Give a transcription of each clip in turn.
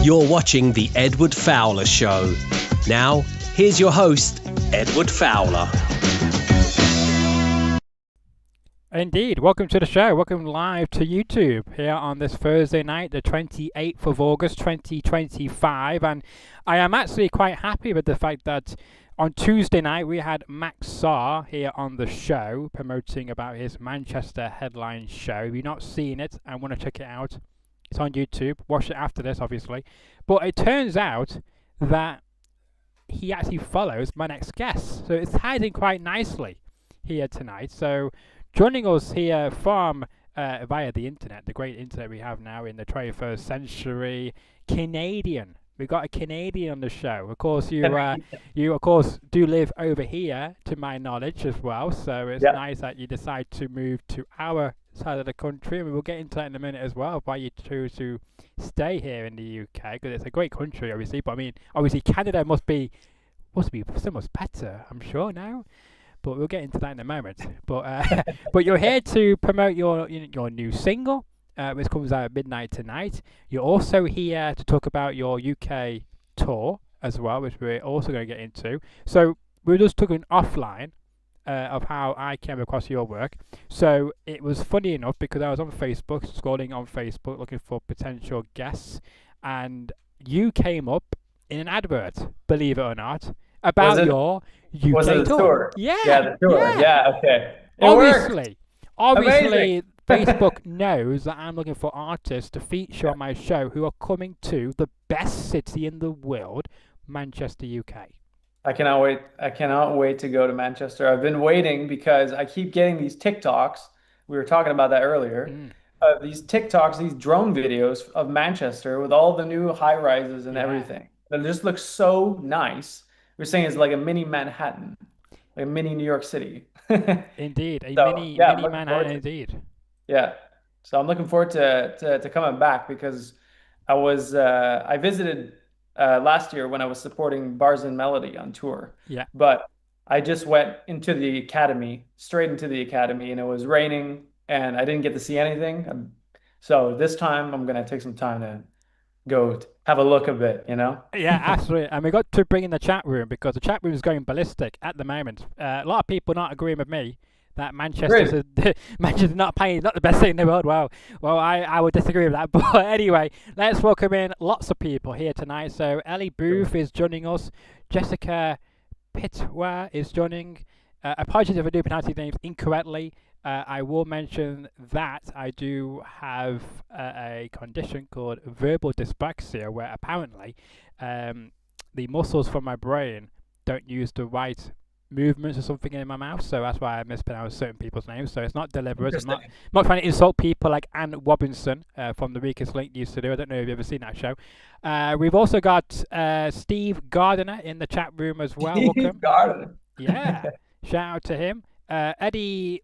You're watching The Edward Fowler Show. Now, here's your host, Edward Fowler. Indeed, welcome to the show. Welcome live to YouTube here on this Thursday night, the 28th of August 2025. And I am actually quite happy with the fact that on Tuesday night we had Cassara here on the show promoting about his Manchester headline show. If you've not seen it and want to check it out, it's on YouTube. Watch it after this, obviously. But it turns out that he actually follows my next guest. So it's tied in quite nicely here tonight. So joining us here from via the internet, the great internet we have now in the 21st century, Canadian. We've got a Canadian on the show. Of course, you of course do live over here, to my knowledge as well. So it's nice that you decide to move to our side of the country, and we'll get into that in a minute as well. Why you choose to stay here in the UK, because it's a great country, obviously. But I mean, obviously Canada must be so much better, I'm sure now. But we'll get into that in a moment. But but you're here to promote your new single, which comes out at midnight tonight. You're also here to talk about your UK tour as well, which we're also going to get into. So we're just talking offline of how I came across your work. So it was funny enough because I was on Facebook, scrolling on Facebook, looking for potential guests, and you came up in an advert, believe it or not, about your UK was it the tour? Yeah, the tour. Yeah, okay. Obviously, Amazing. Facebook knows that I'm looking for artists to feature on my show who are coming to the best city in the world, Manchester, UK. I cannot wait. I cannot wait to go to Manchester. I've been waiting because I keep getting these TikToks. We were talking about that earlier. These TikToks, these drone videos of Manchester with all the new high rises and everything. It just looks so nice. We're saying it's like a mini Manhattan, like a mini New York City. Indeed, mini Manhattan, indeed. Yeah, so I'm looking forward to coming back because I visited last year when I was supporting Bars and Melody on tour. Yeah. But I just went straight into the academy, and it was raining, and I didn't get to see anything. So this time I'm gonna take some time to go have a look a bit, Yeah, absolutely. And we got to bring in the chat room because the chat room is going ballistic at the moment. A lot of people not agreeing with me that Manchester's not the best thing in the world. Well, I would disagree with that. But anyway, let's welcome in lots of people here tonight. So Ellie Booth is joining us. Jessica Pitwa is joining. Apologies if I do pronounce these names incorrectly. I will mention that I do have a condition called verbal dyspraxia, where apparently the muscles from my brain don't use the right movements or something in my mouth, so that's why I mispronounce certain people's names. So it's not deliberate. I'm not trying to insult people like Anne Robinson from The Weakest Link used to do. I don't know if you've ever seen that show. We've also got Steve Gardiner in the chat room as well. Welcome. Gardiner. Yeah, shout out to him. Eddie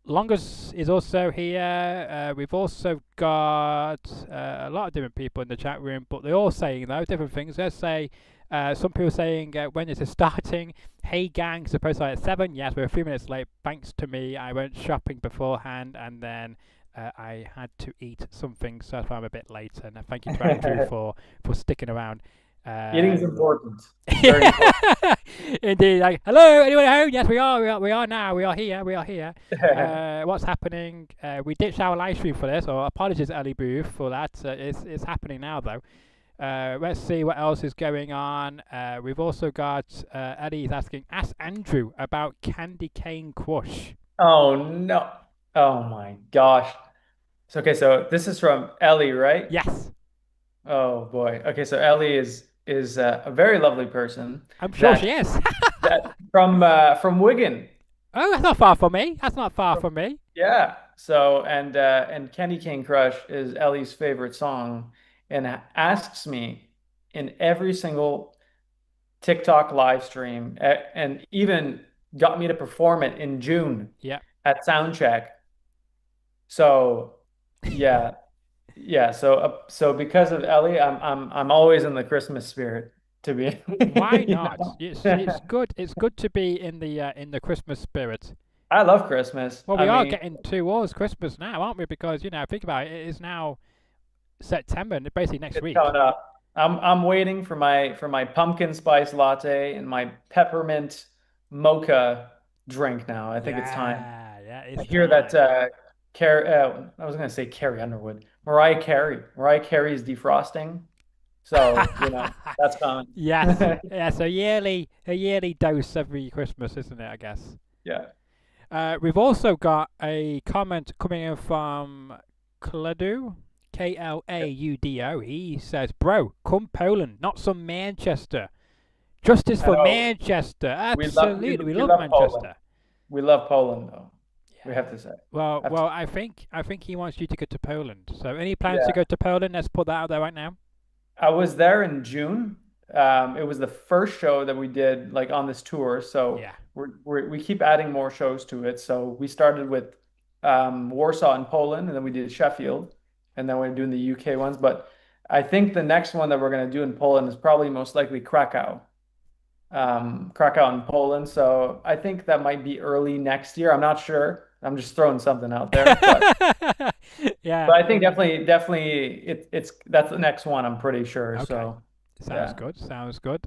Longus is also here. We've also got a lot of different people in the chat room, but they're all saying though different things. Let's say some people saying when is it starting? Hey gang, supposed to start at 7. Yes, we're a few minutes late. Thanks to me, I went shopping beforehand and then I had to eat something, so that's why I'm a bit late. And thank you to Andrew for sticking around. Eating is important. Very important. Indeed. Like, hello, anyone at home? Yes, we are. We are now. We are here. What's happening? We ditched our live stream for this. Or apologies, Ellie Booth, for that. It's happening now though. Let's see what else is going on. We've also got Eddie's asking, ask Andrew about Candy Cane Crush. Oh no! Oh my gosh! So this is from Ellie, right? Yes. Oh boy. Okay, so Ellie is a very lovely person. I'm sure she is. from Wigan. Oh, that's not far from me. Yeah. So and Candy Cane Crush is Ellie's favorite song, and asks me in every single TikTok live stream, and even got me to perform it in June. Yeah. At Soundcheck. So yeah. Yeah, so because of Ellie, I'm always in the Christmas spirit, to be. Why not? It's good. It's good to be in the Christmas spirit. I love Christmas. Well, we are getting towards Christmas now, aren't we? Because think about it, it is now September, and basically next week. Coming up. I'm waiting for my pumpkin spice latte and my peppermint mocha drink now. I think it's time. Yeah, yeah, I it's hear that time. I was gonna say Carrie Underwood. Mariah Carey. Mariah Carey is defrosting. So, that's coming. Yes, yes, a yearly dose every Christmas, isn't it? I guess. Yeah. We've also got a comment coming in from Kladu, Klaudo. He says, "Bro, come Poland, not some Manchester. Justice I for know Manchester. we love we, Absolutely, we we love love Poland. Manchester." We love Poland though. We Yeah. have to say. Well, Absolutely. I think he wants you to go to Poland. So, any plans to Yeah. go to Poland? Let's put that out there right now. I was there in June. It was the first show that we did like on this tour. So Yeah. we keep adding more shows to it. So we started with Warsaw in Poland, and then we did Sheffield, and then we're doing the UK ones. But I think the next one that we're going to do in Poland is probably most likely Krakow, Krakow in Poland. So I think that might be early next year. I'm not sure. I'm just throwing something out there, Yeah. but I think definitely it's that's the next one. I'm pretty sure. Okay. So Sounds yeah. good. Sounds good.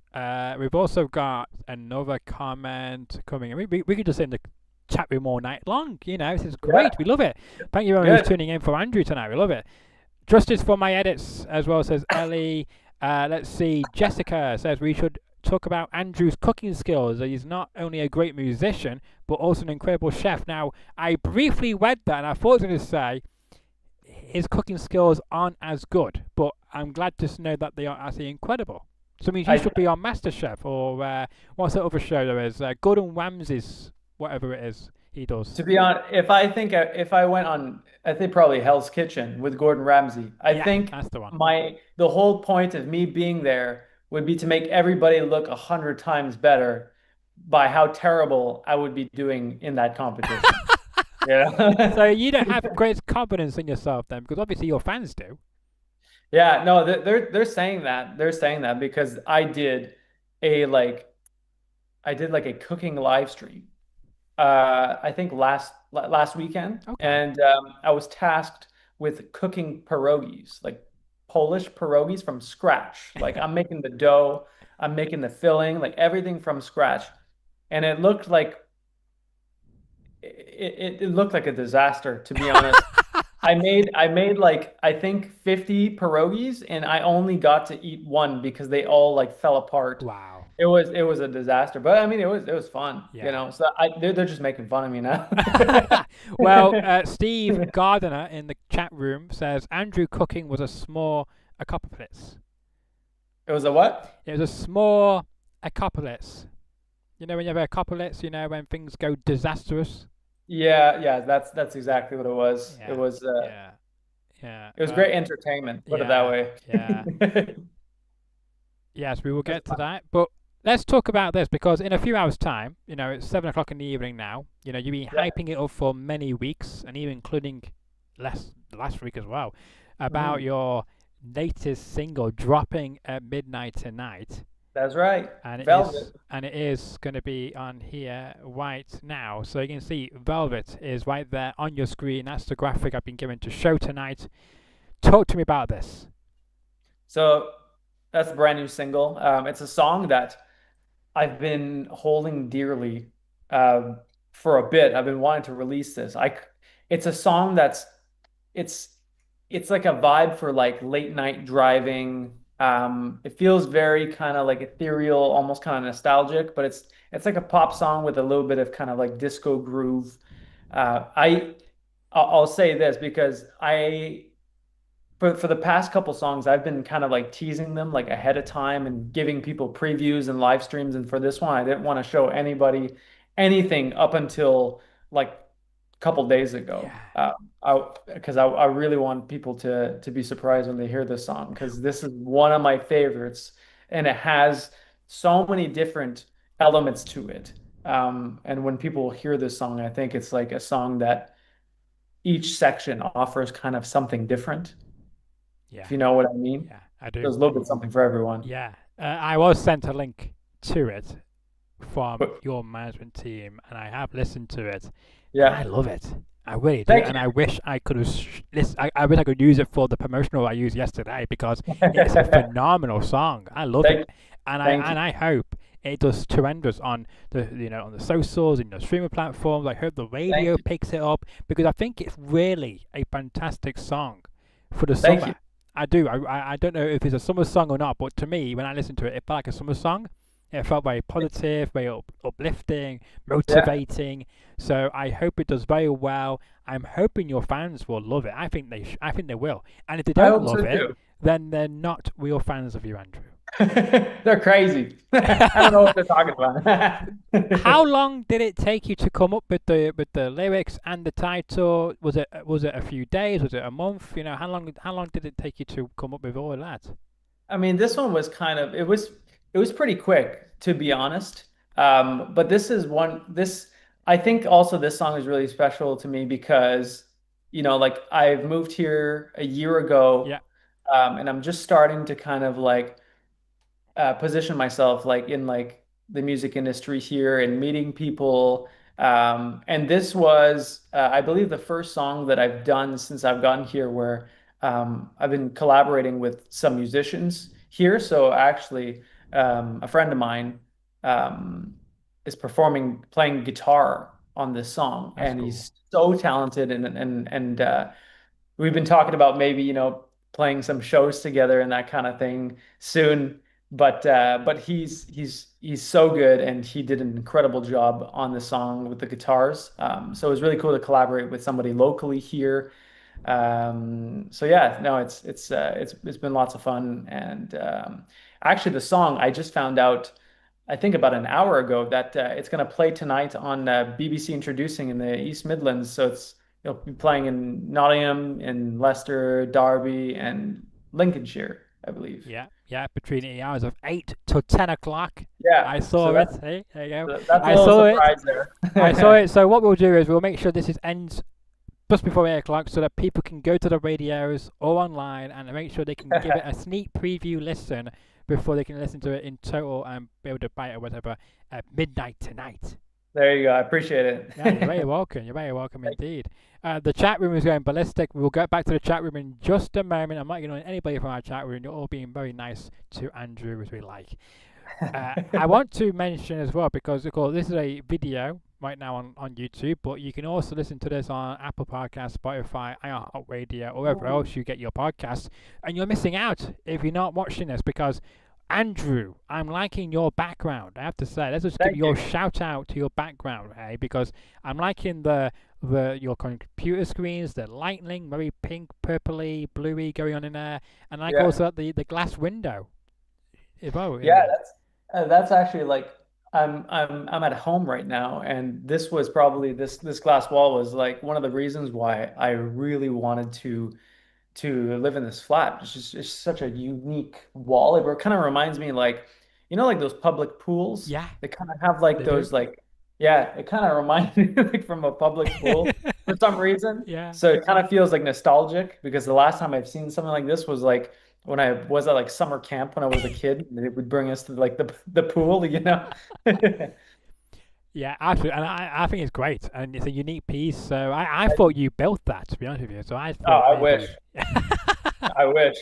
We've also got another comment coming in. We could just end the chat room all night long. This is Yeah, great. We love it. Thank you everyone who's good. tuning in for Andrew tonight. We love it. Justice for my edits as well, says Ellie. Let's see. Jessica says we should talk about Andrew's cooking skills. He's not only a great musician, but also an incredible chef. Now, I briefly read that and I thought I was going to say his cooking skills aren't as good, but I'm glad to know that they are actually incredible. So it means you I should be on MasterChef or what's the other show there is? Gordon Ramsay's, whatever it is he does. To be honest, if I went on, I think probably Hell's Kitchen with Gordon Ramsay. I Yeah, think that's the one. the whole point of me being there would be to make everybody look 100 times better by how terrible I would be doing in that competition. So Yeah. you don't have great confidence in yourself then, because obviously your fans do. Yeah, no, they're saying that. They're saying that because a like I did like a cooking live stream I think last weekend, Okay. and I was tasked with cooking pierogies, like Polish pierogies from scratch. Like I'm making the dough, I'm making the filling, like everything from scratch, and it looked like a disaster, to be honest. I made like I think 50 pierogies, and I only got to eat one because they all like fell apart. Wow. It was a disaster, but I mean it was fun, Yeah. So they're just making fun of me now. Well, Steve Gardiner in the chat room says Andrew cooking was a small apocalypse. It was a what? It was a small apocalypse. When you have a apocalypse, when things go disastrous. Yeah, yeah, that's exactly what it was. Yeah, yeah, yeah. It was great entertainment, put it that Yeah, yeah. way. Yes, we will That's get to fun. that. But let's talk about this because in a few hours' time, it's 7 o'clock in the evening now. You've been Yeah. hyping it up for many weeks, and even including last week as well, about Mhm. your latest single dropping at midnight tonight. That's right. and it is Velvet. and it is going to be on here right now. So you can see Velvet is right there on your screen. That's the graphic I've been given to show tonight. Talk to me about this. So that's a brand new single. It's a song that I've been holding dearly um, for a bit. I've been wanting to release this. It's a song it's it's like a vibe for like late night driving. It feels very kind of like ethereal, almost kind of nostalgic, but it's like a pop song with a little bit of kind of like disco groove. Uh, I I'll say this because I for the past couple songs, I've been kind of like teasing them like ahead of time and giving people previews and live streams. And for this one, I didn't want to show anybody anything up until like a couple days ago. Yeah, Because I really want people to be surprised when they hear this song because this is one of my favorites and it has so many different elements to it. And when people hear this song, I think it's like a song that each section offers kind of something different yeah, if you know what I mean. yeah. I do. There's a little bit something for everyone. Yeah, I was sent a link to it from But your management team, and I have listened to it, and I yeah, love it. I really do, Thank and I wish I could have. I wish I could use it for the promotional I used yesterday because it's a you. phenomenal song. I love Thank it, and thank you. I hope it does tremendous on the on the socials and the streaming platforms. I hope the Thank radio you. picks it up because I think it's really a fantastic song for the Thank you. summer. I do. I don't know if it's a summer song or not, but to me, when I listened to it, it felt like a summer song. It felt very positive, very uplifting, Yeah, motivating. So I hope it does very well. I'm hoping your fans will love it. I think I think they will. And if they I don't hope so love it, too. then they're not real fans of you, Andrew. They're crazy. I don't know what they're talking How about. long did it take you to come up with the lyrics and the title? Was it a few days? Was it a month? How long did it take you to come up with all of that? I mean, this one was kind of it was pretty quick, to be honest. But this is one this I think also this song is really special to me because, like I've moved here a year Yeah, ago, and I'm just starting to kind of like position myself like in like the music industry here and meeting people. And this was, I believe, the first song that I've done since I've gotten here where I've been collaborating with some musicians here. So actually, a friend of mine um, is performing, playing guitar on this song, that's and cool. he's so talented and we've been talking about maybe, playing some shows together and that kind of thing soon. But he's so good and he did an incredible job on the song with the guitars. So it was really cool to collaborate with somebody locally here. So yeah, no, it's been lots of fun. And actually, the song I just found out, I think about an hour ago, that it's going to play tonight on BBC Introducing in the East Midlands. So it'll be playing in Nottingham, in Leicester, Derby, and Lincolnshire, I believe. Yeah, yeah, between the hours of 8 to 10 o'clock. Yeah, I so saw it. that's Hey, there you go. that's a I little saw it. surprise I saw there. it. So what we'll do is we'll make sure this is ends just before 8 o'clock so that people can go to the radios or online and make sure they can give it a sneak preview listen before they can listen to it in total and be able to buy it or whatever at midnight tonight. There you go. I appreciate Yeah, you're very it. welcome. You're very welcome indeed. The chat room is going ballistic. We'll get back to the chat room in just a moment. I'm not ignoring anybody from our chat room. You're all being very nice to Andrew, as we like. I want to mention as well, because of course this is a video right now on YouTube, but you can also listen to this on Apple Podcasts, Spotify, iHeartRadio, or wherever Ooh, else you get your podcasts. And you're missing out if you're not watching this because Andrew, I'm liking your background. I have to say, let's just give thank your you. shout out to your background, hey, because I'm liking the your computer screens, the lightning, very pink, purpley, bluey going on in there, and I like Yeah. also the glass window. If oh, in Yeah, there. that's actually like I'm at home right now, and this was probably this glass wall was like one of the reasons why I really wanted to live in this flat. It's just it's such a unique wall. It kind of reminds me like, like those public pools. Yeah, They kind of have like they do. those like, yeah, it kind of reminds me like from a public pool for some reason. Yeah. So it kind of feels like nostalgic because the last time I've seen something like this was like when I was at like summer camp when I was a kid. And they would bring us to like the pool. Yeah, absolutely, and I think it's great, and it's a unique piece. So I thought you built that, to be honest with you. So I Oh, thought I wish. maybe. I wish.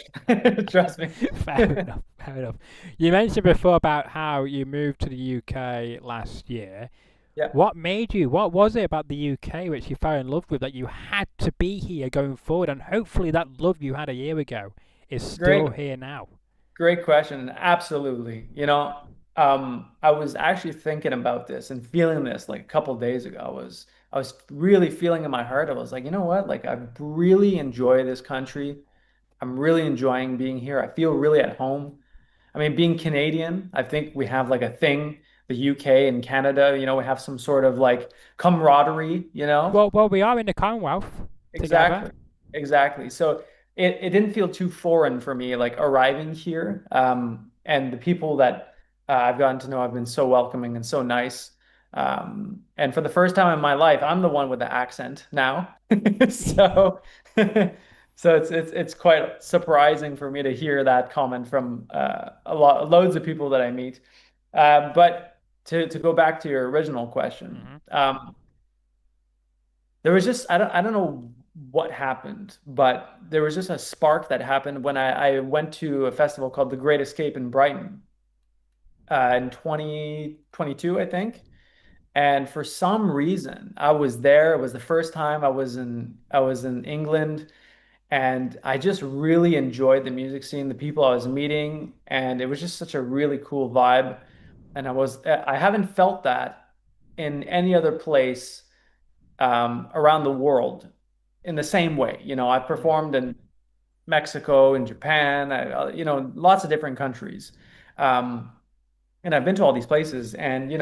Trust me. Fair enough. Fair enough. You mentioned before about how you moved to the UK last year. Yeah. What made you? What was it about the UK which you fell in love with that you had to be here going forward? And hopefully that love you had a year ago is still Great. here now. Great question. Absolutely. I was actually thinking about this and feeling this like a couple of days ago. I was really feeling in my heart. I was like, you know what? Like I really enjoy this country. I'm really enjoying being here. I feel really at home. I mean, being Canadian, I think we have like a thing, the UK and Canada, we have some sort of like camaraderie, you know? Well, we are in the Commonwealth together. Exactly. Exactly. So it didn't feel too foreign for me, like arriving here. And the people that I've gotten to know have been so welcoming and so nice. And for the first time in my life, I'm the one with the accent now. So so it's quite surprising for me to hear that comment from loads of people that I meet. But to go back to your original question, Hmm. there was just I don't know what happened, but there was just a spark that happened when I went to a festival called The Great Escape in Brighton in 2022, I think. And for some reason, I was there. It was the first time I was in England, and I just really enjoyed the music scene, the people I was meeting, and it was just such a really cool vibe. And I haven't felt that in any other place around the world in the same way. I Mm. performed in Mexico and Japan, lots of different countries. Um, and I've been to all these places, and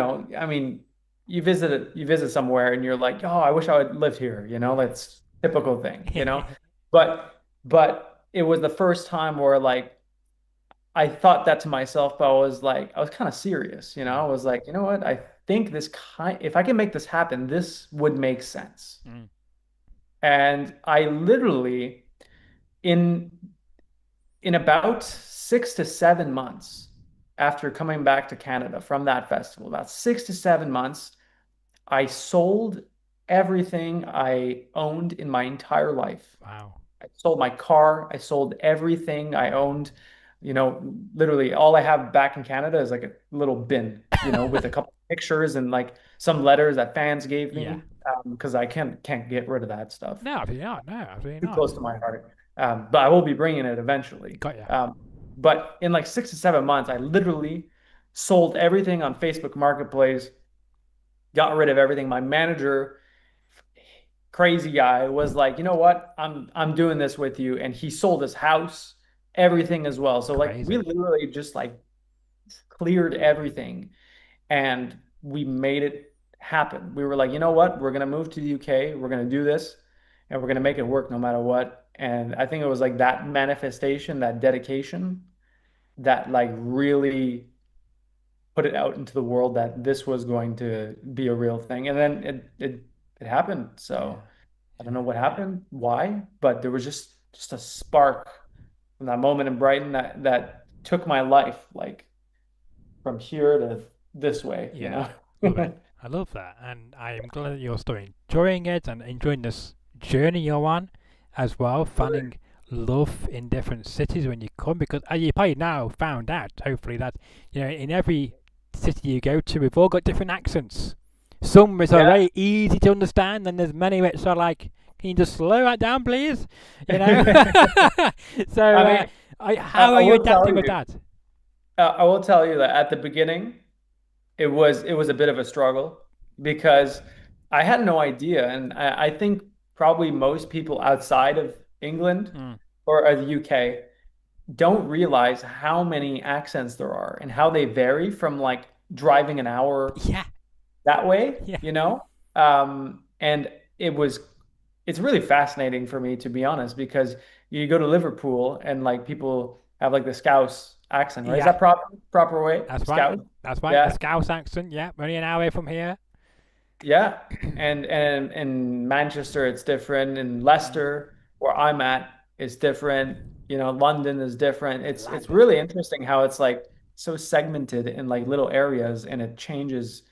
I mean, you visit somewhere, and you're like, oh, I wish I would live here. That's typical thing. But it was the first time where like I thought that to myself, but I was kind of serious. I Mm. was like, you know what? I think if I can make this happen, this would make sense. Mm. And I literally in in about 6 to 7 months after coming back to Canada from that festival, about 6 to 7 months, I sold everything I owned in my entire life. Wow. I sold my car. I sold everything I owned. Literally all I have back in Canada is like a little bin, with a couple pictures and like some letters that fans gave Yeah. me, because I can't get rid of that stuff. No, absolutely not. No, absolutely Too not. close to my heart. But I will be bringing it eventually. Got you. But in like 6 to 7 months, I literally sold everything on Facebook Marketplace, got rid of everything. My manager, crazy guy, was like, you know what? I'm doing this with you. And he sold his house, everything as well. So like we Crazy. literally just like cleared everything and we made it happen. We were like, you know what? We're gonna move to the UK. We're gonna do this, and we're gonna make it work no matter what. And I think it was like that manifestation, that dedication, that like really put it out into the world that this was going to be a real thing. And then it happened. Yeah. So I don't Yeah. know what happened, why, but there was just a spark from that moment in Brighton that took my life like from here to this way. Yeah. Love it. I love that, and I am glad that you're still enjoying it and enjoying this journey you're on as well, finding love in different cities when you come. Because you probably now found out, hopefully, that in every city you go to, we've all got different accents. Some which are Yeah. very easy to understand, and there's many which are like, can you just slow that down, please? You know. So, I mean, how I are you will tell adapting with you, that? I will tell you that at the beginning, it was a bit of a struggle because I had no idea, and I think probably most people outside of England Mm. or the UK don't realize how many accents there are and how they vary from like driving an hour Yeah. that way, Yeah. and it's really fascinating for me, to be honest, because you go to Liverpool and like people have like the Scouse accent, right? Is Yeah. that proper way? That's right. Scouse? That's right. The Yeah. Scouse accent. Yeah, only an hour away from here. Yeah. And in Manchester it's different. In Mm. Leicester, where I'm at, it's different. London is different. It's London. really interesting how it's like so segmented in like little areas and it changes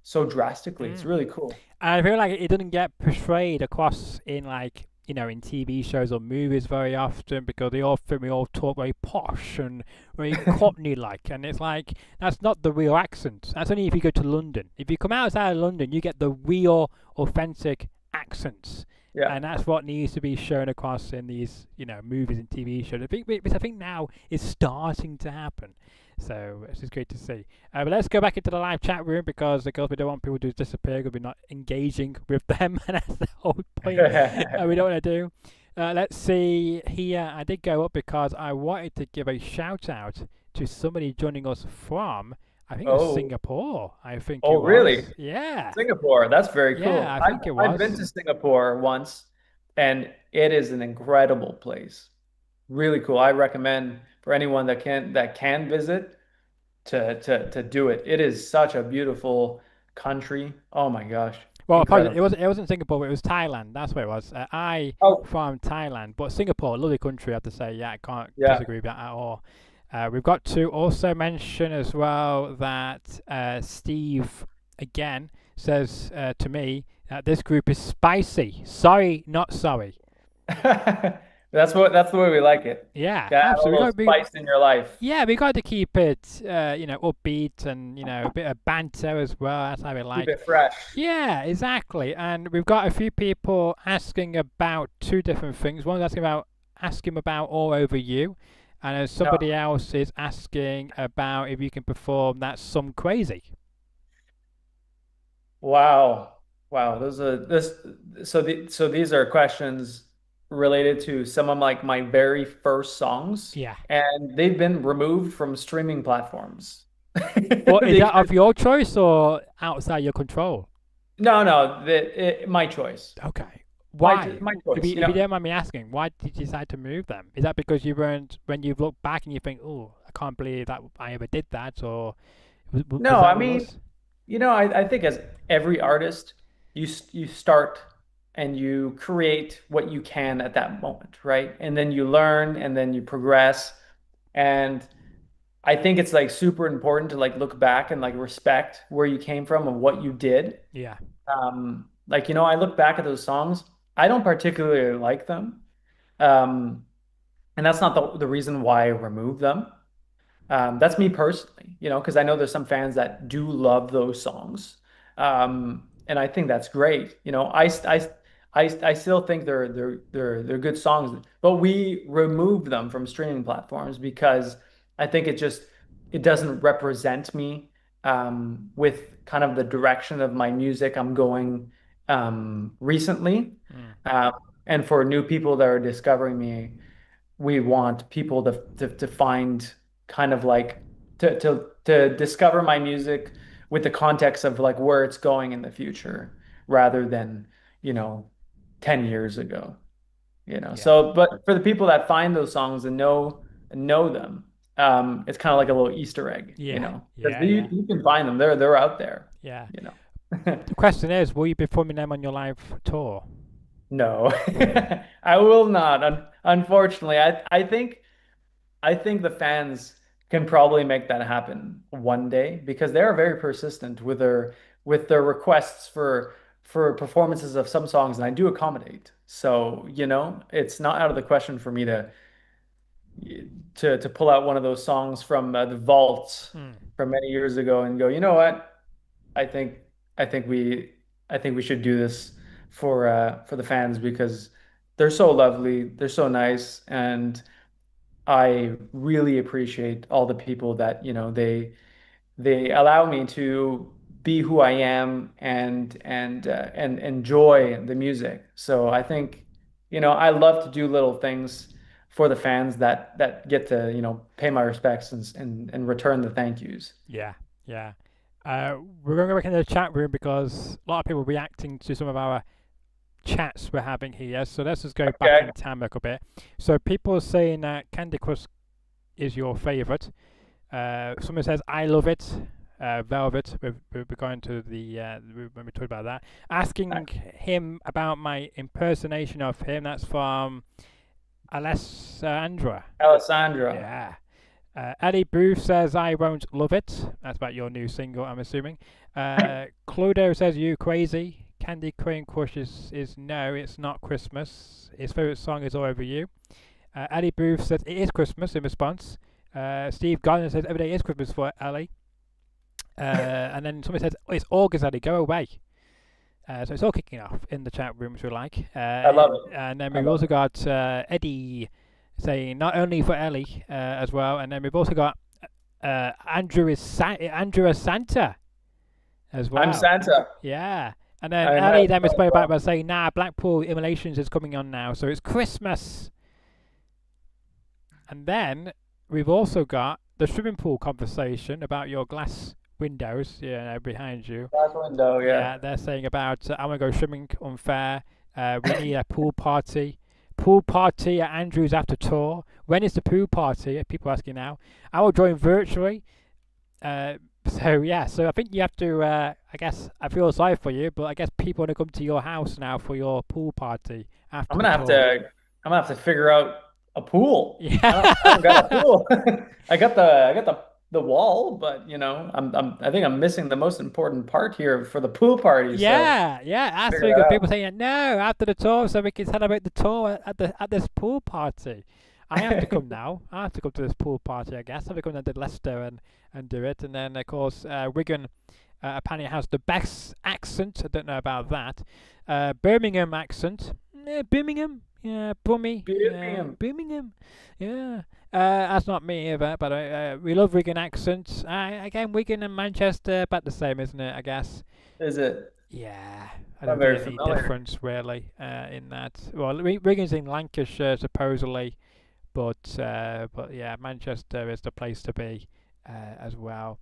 so drastically. It's Mm. really cool. I feel like it doesn't get portrayed across in like in TV shows or movies very often because we all talk very posh and very Cockney like, and it's like that's not the real accent. That's only if you go to London. If you come outside of London, you get the real authentic accents. Yeah. And that's what needs to be shown across in these, movies and TV shows. Which I think now is starting to happen. So it's just great to see. But let's go back into the live chat room because we don't want people to disappear because we're not engaging with them, and that's the whole point. We don't want to do. Let's see here. I did go up because I wanted to give a shout out to somebody joining us from, I think it was Oh, Singapore. I think it oh, really? was. Yeah. Singapore. That's very Yeah, cool. I I've think it I've been was. to Singapore once, and it is an incredible place. Really cool. I recommend for anyone that can visit to do it. It is such a beautiful country. Oh my gosh. Well, apologies, Incredible. it wasn't Singapore, it was Thailand. That's where it was. I Oh, from Thailand, but Singapore, lovely country, I have to say. Yeah, I can't yeah. disagree with that at all. We've got to also mention as well that Steve again says to me This group is spicy. Sorry, not sorry. That's the way we like it. Yeah, Gotta have a absolutely. little spice in your life. Yeah, we got to keep it, upbeat and a bit of banter as well. That's how we Keep like. it fresh. Yeah, exactly. And we've got a few people asking about two different things. One's asking about All Over You, and then No. somebody else is asking about if you can perform that Some Crazy. Wow. Wow. Those are this so these are questions related to some of like my very first songs, Yeah. and they've been removed from streaming platforms. Well, is that Because of your choice or outside your control? no, my choice. Okay. Why? My If choice. you don't mind me asking, why did you decide to move them? Is that because you weren't, when you look back and you think, oh, I can't believe that I ever did that, or was No, that I what it mean, was? I think as every artist, you start and you create what you can at that moment, right? And then you learn and then you progress. And I think it's like super important to like look back and like respect where you came from and what you did. Yeah. Like, I look back at those songs, I don't particularly like them. Um, and that's not the reason why I removed them. That's me personally, because I know there's some fans that do love those songs. And I think that's great. I still think they're good songs, but we removed them from streaming platforms because I think it doesn't represent me with kind of the direction of my music I'm going recently. Mm. Um, and for new people that are discovering me, we want people to find kind of like to discover my music with the context of like where it's going in the future rather than, you know, 10 years ago, Yeah. So, but for the people that find those songs and know them, it's kind of like a little Easter egg, Yeah. because Yeah. Yeah. you can find them. They're out there, Yeah. you know. The question is, will you be performing them on your live tour? No, I will not. Unfortunately, I think the fans can probably make that happen one day because they are very persistent with their requests for performances of some songs, and I do accommodate. So, it's not out of the question for me to pull out one of those songs from the vaults Mm. from many years ago and go, you know what? I think I think we I think we should do this for the fans because they're so lovely, they're so nice, and I really appreciate all the people that, they allow me to be who I am and enjoy the music. So I think, I love to do little things for the fans that get to, pay my respects and return the thank yous. Yeah. Yeah. We're going to go back into the chat room because a lot of people are reacting to some of our chats we're having here. So let's just go back Okay. in time a little bit. So people are saying that Candy Crush is your favorite. Someone says I love it. Velvet. We're going to the when we talked about that. Asking him about my impersonation of him. That's from Alessandra. Alessandra. Yeah. Eddie Booth says I won't love it. That's about your new single, I'm assuming. Cluedo says you crazy. Candy Crane Crush is no, it's not Christmas. His favourite song is All Over You. Eddie Booth says it is Christmas in response. Steve Gardner says every day is Christmas for Ellie. And then somebody says, oh, it's August, Eddie, go away. So it's all kicking off in the chat room, which we like. I love it. And then I we've love also got Eddie saying not only for Ellie as well. And then we've also got Andrew as Santa as well. I'm Santa. Yeah. And then I'm Ellie then responded back by saying, nah, Blackpool Immolations is coming on now, so it's Christmas. And then we've also got the swimming pool conversation about your glass windows, behind you. Glass window, yeah. Yeah, they're saying about I want to go swimming unfair. We need a pool party. Pool party at Andrew's after tour. When is the pool party? People asking now. I will join virtually. So I think you have to. I guess I feel sorry for you, but I guess people want to come to your house now for your pool party after. I'm gonna have to figure out a pool. Yeah. I don't got a pool. I got the the wall, but I think I'm missing the most important part here for the pool party. So Yeah, yeah, that's figure really that good. People out. saying no after the tour, so we can celebrate the tour at this pool party. I have to come now. I have to come to this pool party. I guess I have to come down to Leicester and do it. And then of course Wigan apparently has the best accent. I don't know about that. Birmingham accent. Birmingham. Yeah, Brummy. Yeah, Birmingham, Birmingham. Yeah. That's not me either, but we love Wigan accents. Again, Wigan and Manchester about the same, isn't it? I guess. is it? Yeah, I Not don't think very there's any familiar. difference really in that. Well, Wigan's in Lancashire supposedly, but yeah, Manchester is the place to be as well.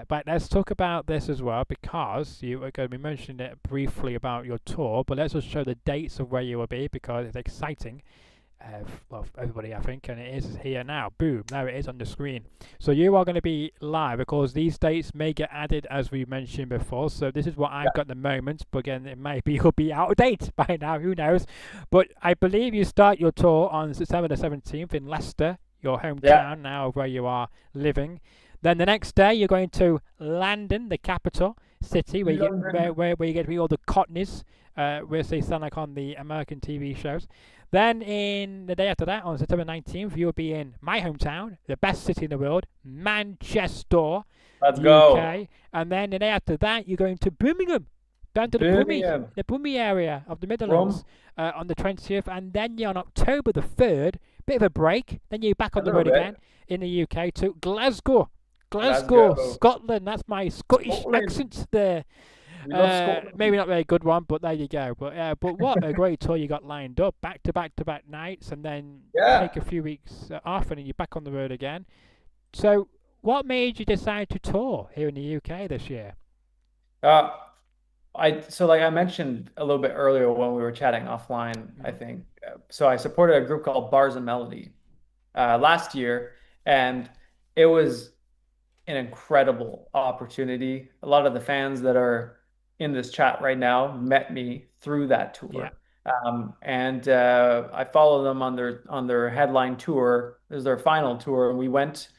But let's talk about this as well because you were going to be mentioning it briefly about your tour, but let's just show the dates of where you will be because it's exciting. Well, for everybody, I think, and it is here now. Boom, now it is on the screen. So you are going to be live because these dates may get added as we mentioned before. So this is what I've got at the moment, but again, it may be will be out of date by now. Who knows? But I believe you start your tour on September the 17th in Leicester, your Yeah, hometown now of where you are living. Then the next day you're going to London, the capital city, where you get London. where you get to meet all the Cockneys, where they sound like on the American TV shows. Then in the day after that, on September 19th, you'll be in my hometown, the best city in the world, Manchester, Let's go. UK. And then the day after that, you're going to Birmingham, down to Birmingham. the Brummie area of the Midlands Rum. on the 20th. And then you're on October the 3rd, bit of a break. Then you're back A on the little road again bit. in the UK to Glasgow. Let's Glasgow, go. Scotland. That's my Scottish Scotland. accent there. We love Scotland. Maybe not a very good one, but there you go. But what a great tour you got lined up, back to back to back nights, and then Yeah. take a few weeks off, and then you're back on the road again. So, what made you decide to tour here in the UK this year? Uh, so like I mentioned a little bit earlier when we were chatting offline, I Mm. think. So I supported a group called Bars and Melody last year, and it was an incredible opportunity. A lot of the fans that are in this chat right now met me through that Yeah, tour. And I follow them on their headline tour. It was their final tour, and we went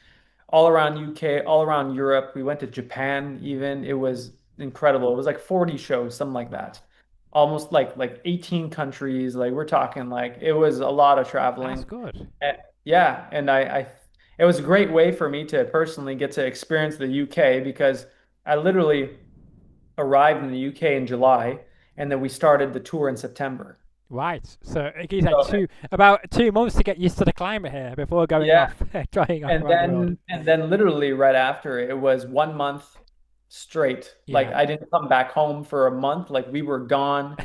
all around UK, all around Europe. We went to Japan even. It was incredible. It was like 40 shows, something like that. Almost like 18 countries. Like we're talking like it was a lot of that's traveling. good. Eh, Yeah, and I it was a great way for me to personally get to experience the UK because I literally arrived in the UK in July and then we started the tour in September. Right. So it gives like So about 2 months to get used to the climate here before going yeah, off, trying off and around the world. then literally right after it was 1 month straight. Like Yeah. I didn't come back home for a month. Like we were gone.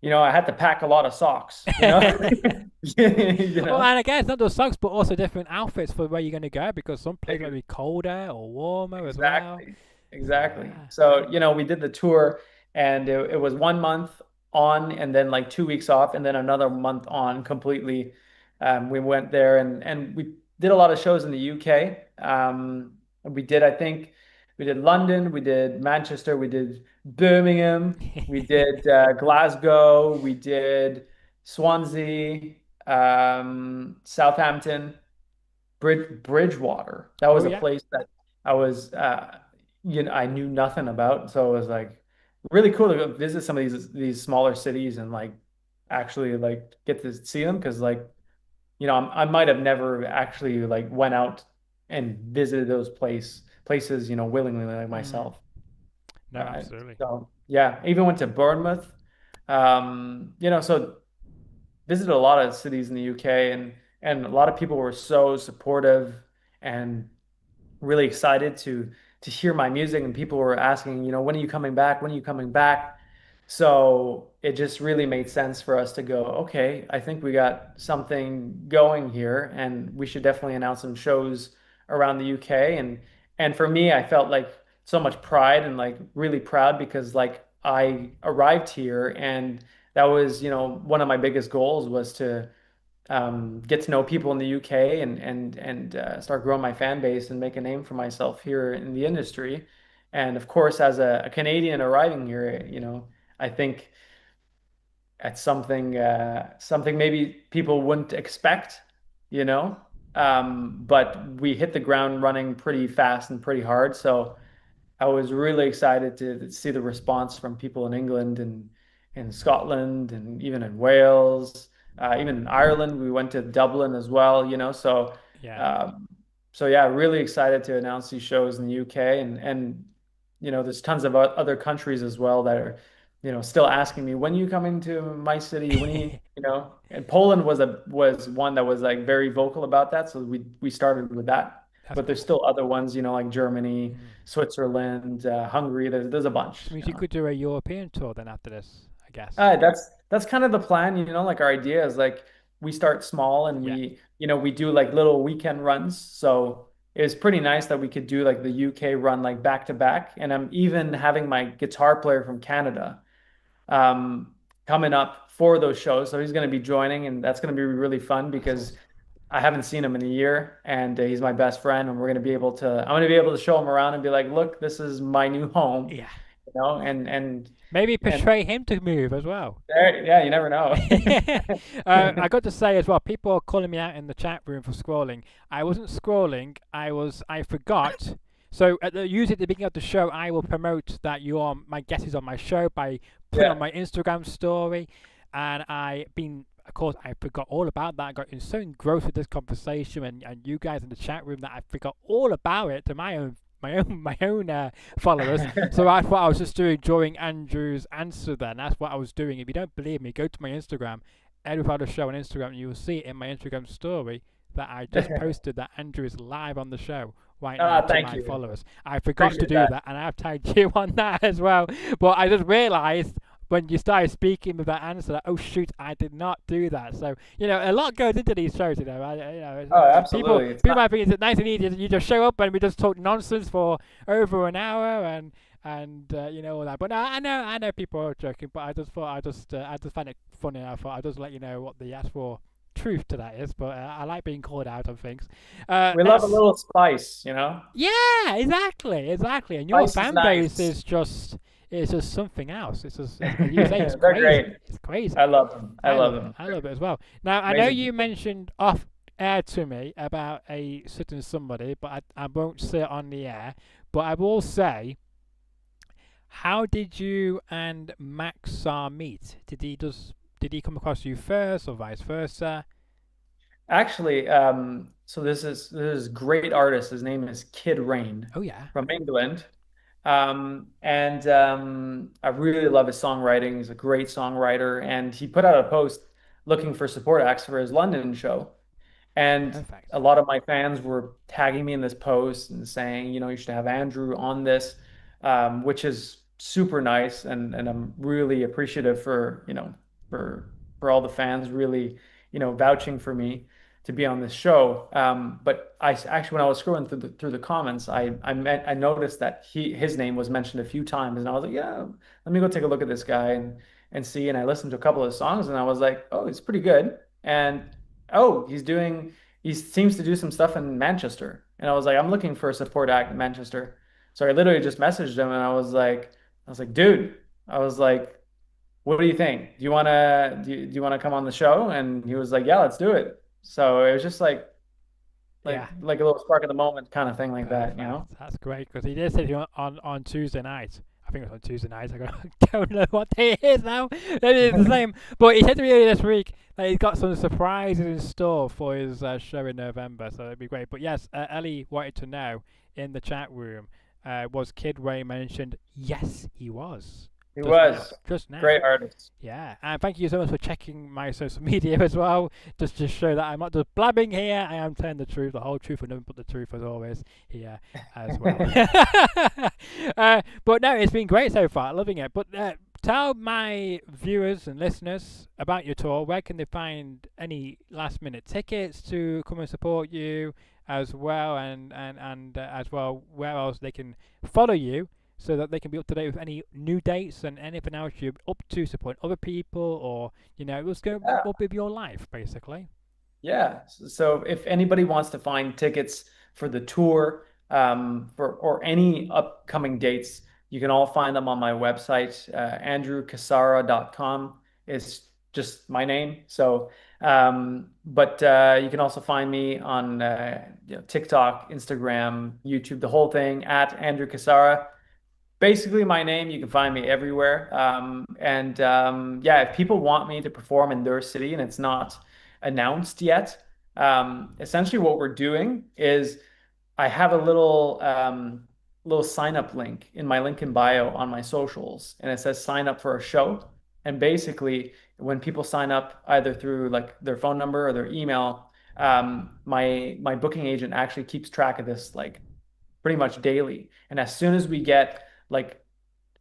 I had to pack a lot of socks, you know? You Well, know? and again, it's not just socks, but also different outfits for where you're going to go because some places might Ex- be colder or warmer as well. Exactly. Exactly. Yeah. So, we did the tour and it was 1 month on and then like 2 weeks off and then another month on completely. We went there and we did a lot of shows in the UK. I think we did London, we did Manchester, we did Birmingham, we did Glasgow, we did Swansea, Southampton. Bridgewater. That Oh was a yeah. place that I was, I knew nothing about. So it was like really cool to go visit some of these smaller cities and like actually like get to see them because like, I might have never actually like went out and visited those places, willingly like Mm. myself. No, absolutely. So yeah, I even went to Bournemouth. So visited a lot of cities in the UK and a lot of people were so supportive and really excited to hear my music and people were asking, when are you coming back? When are you coming back? So it just really made sense for us to go, okay, I think we got something going here and we should definitely announce some shows around the UK and for me I felt like so much pride and like really proud because like I arrived here and that was, one of my biggest goals was to get to know people in the UK and start growing my fan base and make a name for myself here in the industry. And of course, as a Canadian arriving here, I think it's something maybe people wouldn't expect, you know? but we hit the ground running pretty fast and pretty hard. So I was really excited to see the response from people in England and in Scotland and even in Wales, even in Ireland. We went to Dublin as well, So, Yeah. um, so yeah, really excited to announce these shows in the UK and there's tons of other countries as well that are, still asking me when you coming to my city, and Poland was one that was like very vocal about that, so we started with that. That's But there's cool. still other ones, like Germany, Mm. Switzerland, Hungary. There's a bunch, Which means you could do a European tour then after this, I guess. That's kind of the plan, like our idea is like we start small and Yeah. we do like little weekend runs. So it was pretty nice that we could do like the UK run like back to back. And I'm even having my guitar player from Canada um coming up for those shows. So he's going to be joining and that's going to be really fun That's because awesome. I haven't seen him in a year and he's my best friend and I'm going to be able to show him around and be like, "Look, this is my new home." Yeah. Maybe And persuade him to move as well. there, yeah, you never know. I got to say as well, people are calling me out in the chat room for scrolling. I wasn't scrolling. I forgot. So usually at the beginning of the show, I will promote that you are my guest is on my show by putting on Yeah. my Instagram story, and of course, I forgot all about that. I got so engrossed with this conversation and you guys in the chat room that I forgot all about it to my own followers. So I thought I was just doing during Andrew's answer. Then that's what I was doing. If you don't believe me, go to my Instagram, Edward Fowler Show on Instagram, and you will see it in my Instagram story that I just posted that Andrew is live on the show right now to Thank my you. followers. I forgot to Appreciate do that. that, and I have tagged you on that as well. But I just realised when you started speaking with that answer that, oh shoot, I did not do that. So a lot goes into these shows. Oh, People absolutely. It's people not. might think it's nice and easy. You just show up and we just talk nonsense for over an hour and all that. But no, I know people are joking. But I just thought I just find it funny. I thought I'd just let you know what the actual truth to that is. But I like being called out on things. We love a Next, little spice. yeah, exactly. And your Spice is fan base nice. is just something else. It's just as you say, it's They're great. crazy. It's crazy. I love them. I I love love it. them. I They're love it as well. Now, I know amazing you people. mentioned off air to me about a certain somebody, but I won't say it on the air. But I will say, how did you and Maxar meet? Did he come across you first, or vice versa? Actually, so this is great artist. His name is Kid Rain Oh yeah, from England. And I really love his songwriting. He's a great songwriter, and he put out a post looking for support acts for his London show. And perfect. a lot of my fans were tagging me in this post and saying, you should have Andrew on this, which is super nice. And I'm really appreciative for all the fans really, vouching for me to be on this show. But actually, when I was scrolling through the comments, I noticed that his name was mentioned a few times, and I was like, yeah, let me go take a look at this guy and see. And I listened to a couple of songs, and I was like, oh, he's pretty good. And oh, he seems to do some stuff in Manchester. And I was like, I'm looking for a support act in Manchester. So I literally just messaged him and I was like, dude, I was like, what do you think? Do you wanna come on the show? And he was like, yeah, let's do it. So it was just like Yeah, like a little spark of the moment kind of thing like perfect. that. That's great because he did say to me on Tuesday night. I think it was on Tuesday night. Don't know what day it is now. Maybe it's the same. But he said to me earlier this week that he's got some surprises in store for his show in November. So it'd be great. But yes, Ellie wanted to know in the chat room, was Kid Ray mentioned? Yes, he was. He Just now. was Just now. great artist. Yeah, and thank you so much for checking my social media as well, just to show that I'm not just blabbing here. I am telling the truth, the whole truth, and nothing but the truth, as always, here as well. But no, it's been great so far, loving it. But tell my viewers and listeners about your tour. Where can they find any last-minute tickets to come and support you as well, and as well, where else they can follow you so that they can be up to date with any new dates and anything else you're up to support other people or let's go Yeah. up with your life basically. Yeah. So if anybody wants to find tickets for the tour, or any upcoming dates, you can all find them on my website, andrewcassara.com. It's just my name. So But you can also find me on TikTok, Instagram, YouTube, the whole thing at Andrew Cassara. Basically, my name, you can find me everywhere. And yeah, if people want me to perform in their city and it's not announced yet, essentially what we're doing is I have a little sign up link in my link in bio on my socials, and it says sign up for a show. And basically, when people sign up either through like their phone number or their email, my booking agent actually keeps track of this like pretty much daily. And as soon as we get like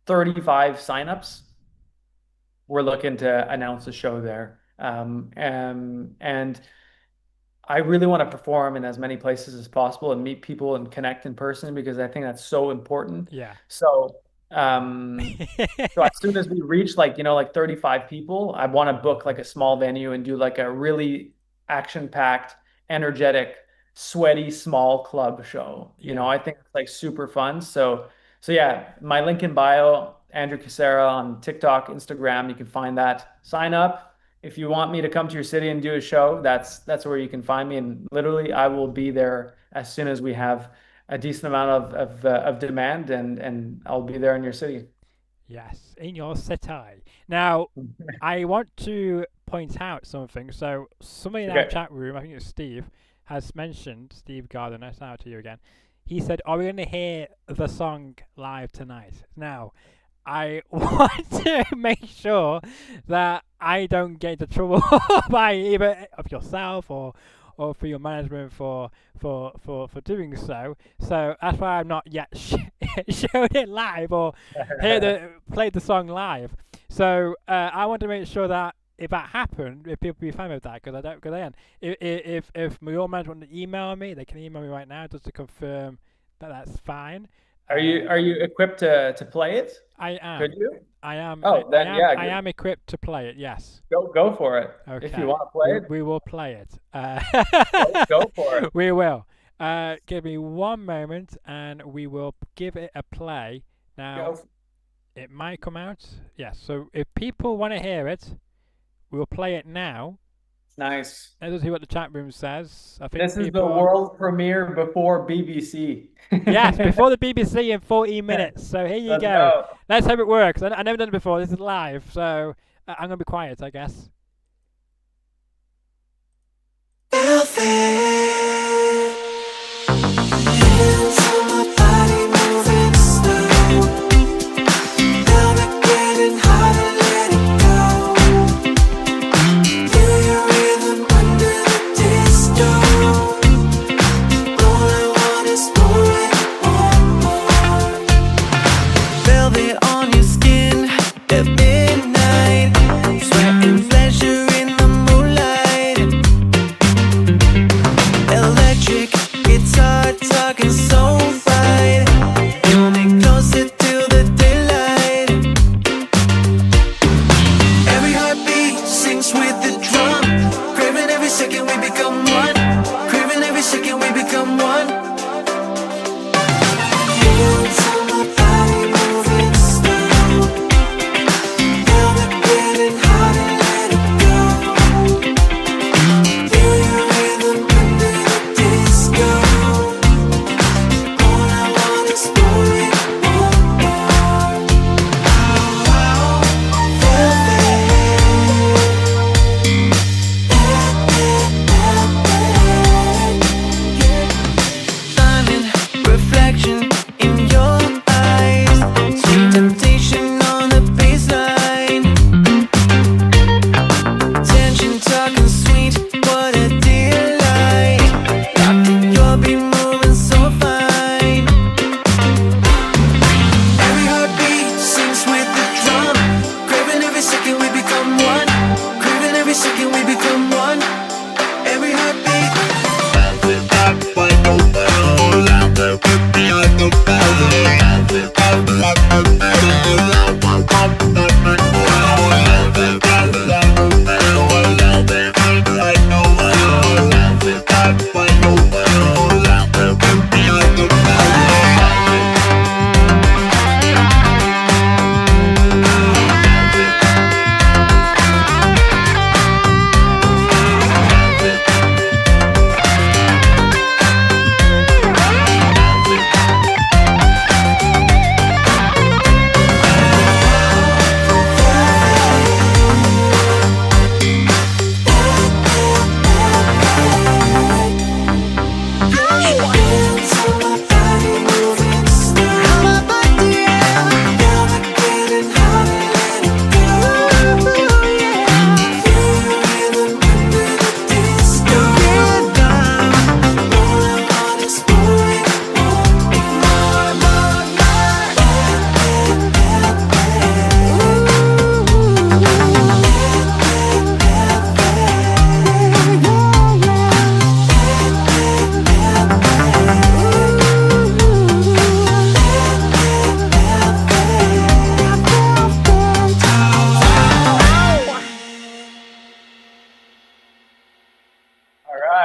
35 signups, we're looking to announce a show there. And I really want to perform in as many places as possible and meet people and connect in person because I think that's so important. Yeah. So, so as soon as we reach like, like 35 people, I want to book like a small venue and do like a really action-packed, energetic, sweaty, small club show. I think it's like super fun. So yeah, my link in bio, Andrew Cassara on TikTok, Instagram, you can find that. Sign up. If you want me to come to your city and do a show, that's where you can find me. And literally, I will be there as soon as we have a decent amount of demand, and I'll be there in your city. Yes, in your city. Now, I want to point out something. So, somebody in our chat room, I think it's Steve, has mentioned, Steve Gardner, shout out to you again. He said, are we going to hear the song live tonight? Now, I want to make sure that I don't get into trouble by either of yourself or for your management for doing so. So that's why I'm not yet showing it live or played the song live. So I want to make sure that if that happened, if people be fine with that, because I don't. Because then, if your management want to email me, they can email me right now just to confirm that that's fine. Are you equipped to play it? I am. Could you? I am. Oh, then yeah. I am equipped to play it. Yes. Go for it. Okay. If you want to play it, we will play it. go for it. We will. Give me one moment, and we will give it a play. Now, it might come out. Yes. So if people want to hear it, we will play it now. Nice. Let's see what the chat room says. I think this is the world premiere before BBC. Yes, before the BBC in 14 minutes. So here you go. Let's hope it works. I've never done it before. This is live, so I'm going to be quiet, I guess. Velvet on your skin at midnight, sweat and flesh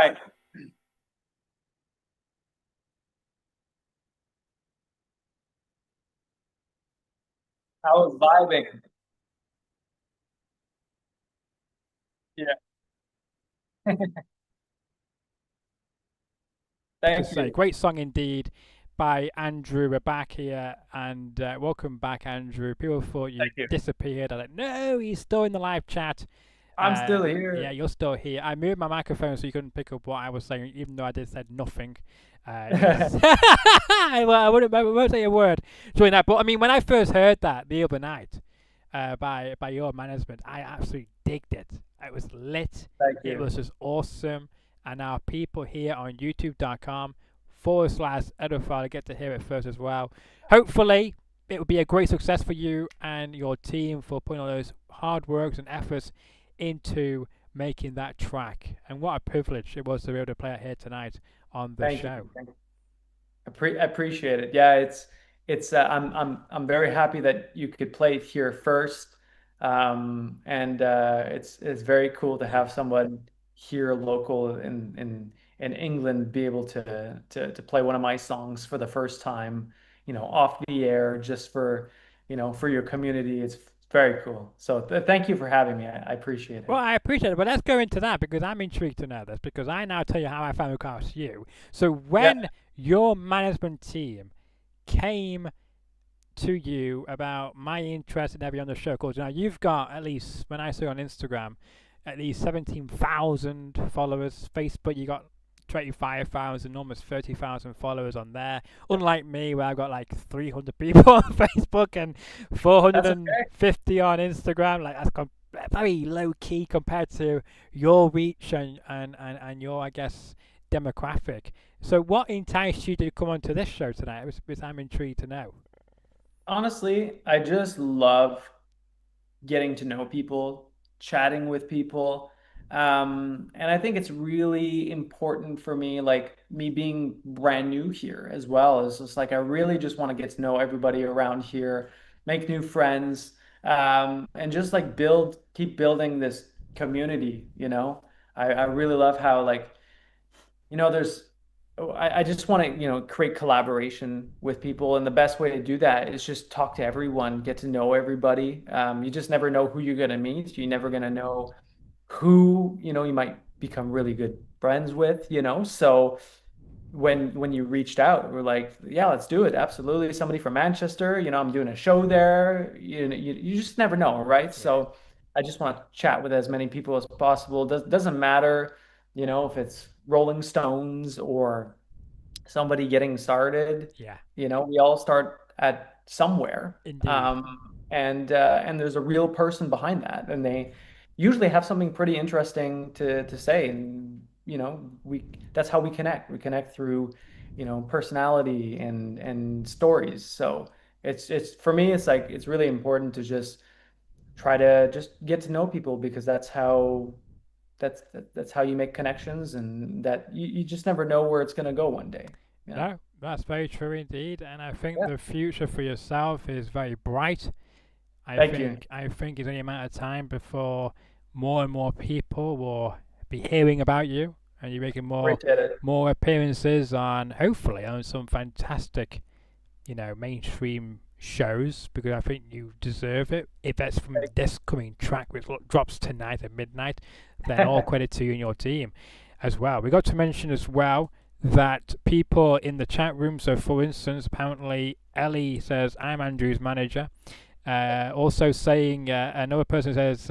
Right. I was vibing. Yeah. To Thank say, you. great song indeed by Andrew. We're back here, and welcome back, Andrew. People thought you Thank you. disappeared. I'm like, no, he's still in the live chat. I'm still Yeah, here. you're still here. I moved my microphone so you couldn't pick up what I was saying, even though I did said nothing. Yes. I won't say a word during that. But I mean, when I first heard that the other night, by your management, I absolutely digged it. It was lit. Thank It you. was just awesome. And our people here on youtube.com/Edward Fowler get to hear it first as well. Hopefully, it will be a great success for you and your team for putting all those hard works and efforts into making that track. And what a privilege it was to be able to play it here tonight on the Thank you. show. Thank you. Appreciate it. Yeah, it's I'm very happy that you could play it here first. And it's very cool to have someone here local in England be able to play one of my songs for the first time, off the air just for, for your community. It's very cool. So thank you for having me. I appreciate Well, it. I appreciate it, but let's go into that because I'm intrigued to know this because I now tell you how I found across you. So Yeah. when your management team came to you about my interest in having you on the show, because now you've got at least, when I see on Instagram, at least 17,000 followers. Facebook, you got 25,000, almost 30,000 followers on there. Unlike me, where I've got like 300 people on Facebook and That's okay. 450 on Instagram. Like that's very low key compared to your reach and your, I guess, demographic. So, what enticed you to come onto this show tonight? Because I'm intrigued to know. Honestly, I just love getting to know people, chatting with people. And I think it's really important for me, like me being brand new here as well. Is just like I really just want to get to know everybody around here, make new friends, and just like keep building this community, I really love how like there's I just want to, create collaboration with people. And the best way to do that is just talk to everyone, get to know everybody. You just never know who you're going to meet. You're never going to know who, you might become really good friends with. So when you reached out, we're like, yeah, let's do it. Absolutely. Somebody from Manchester, I'm doing a show there. You just never know, right? Yeah, So I just want to chat with as many people as possible. Doesn't matter, if it's Rolling Stones or somebody getting started. yeah, We all start at somewhere. indeed. And there's a real person behind that, and they usually have something pretty interesting to say. And we that's how we connect. We connect through, personality and stories. So it's for me, it's like it's really important to just try to just get to know people because that's how you make connections, and that you just never know where it's going to go one day. Yeah. No, that's very true indeed, and I think Yeah. the future for yourself is very bright. I Thank you. think I think it's only a matter of time before more and more people will be hearing about you, and you're making Appreciate it. more appearances on hopefully on some fantastic, mainstream shows because I think you deserve it. If that's from this coming track, which drops tonight at midnight, then all credit to you and your team as well. We got to mention as well that people in the chat room. So, for instance, apparently Ellie says, "I'm Andrew's manager." Also saying another person says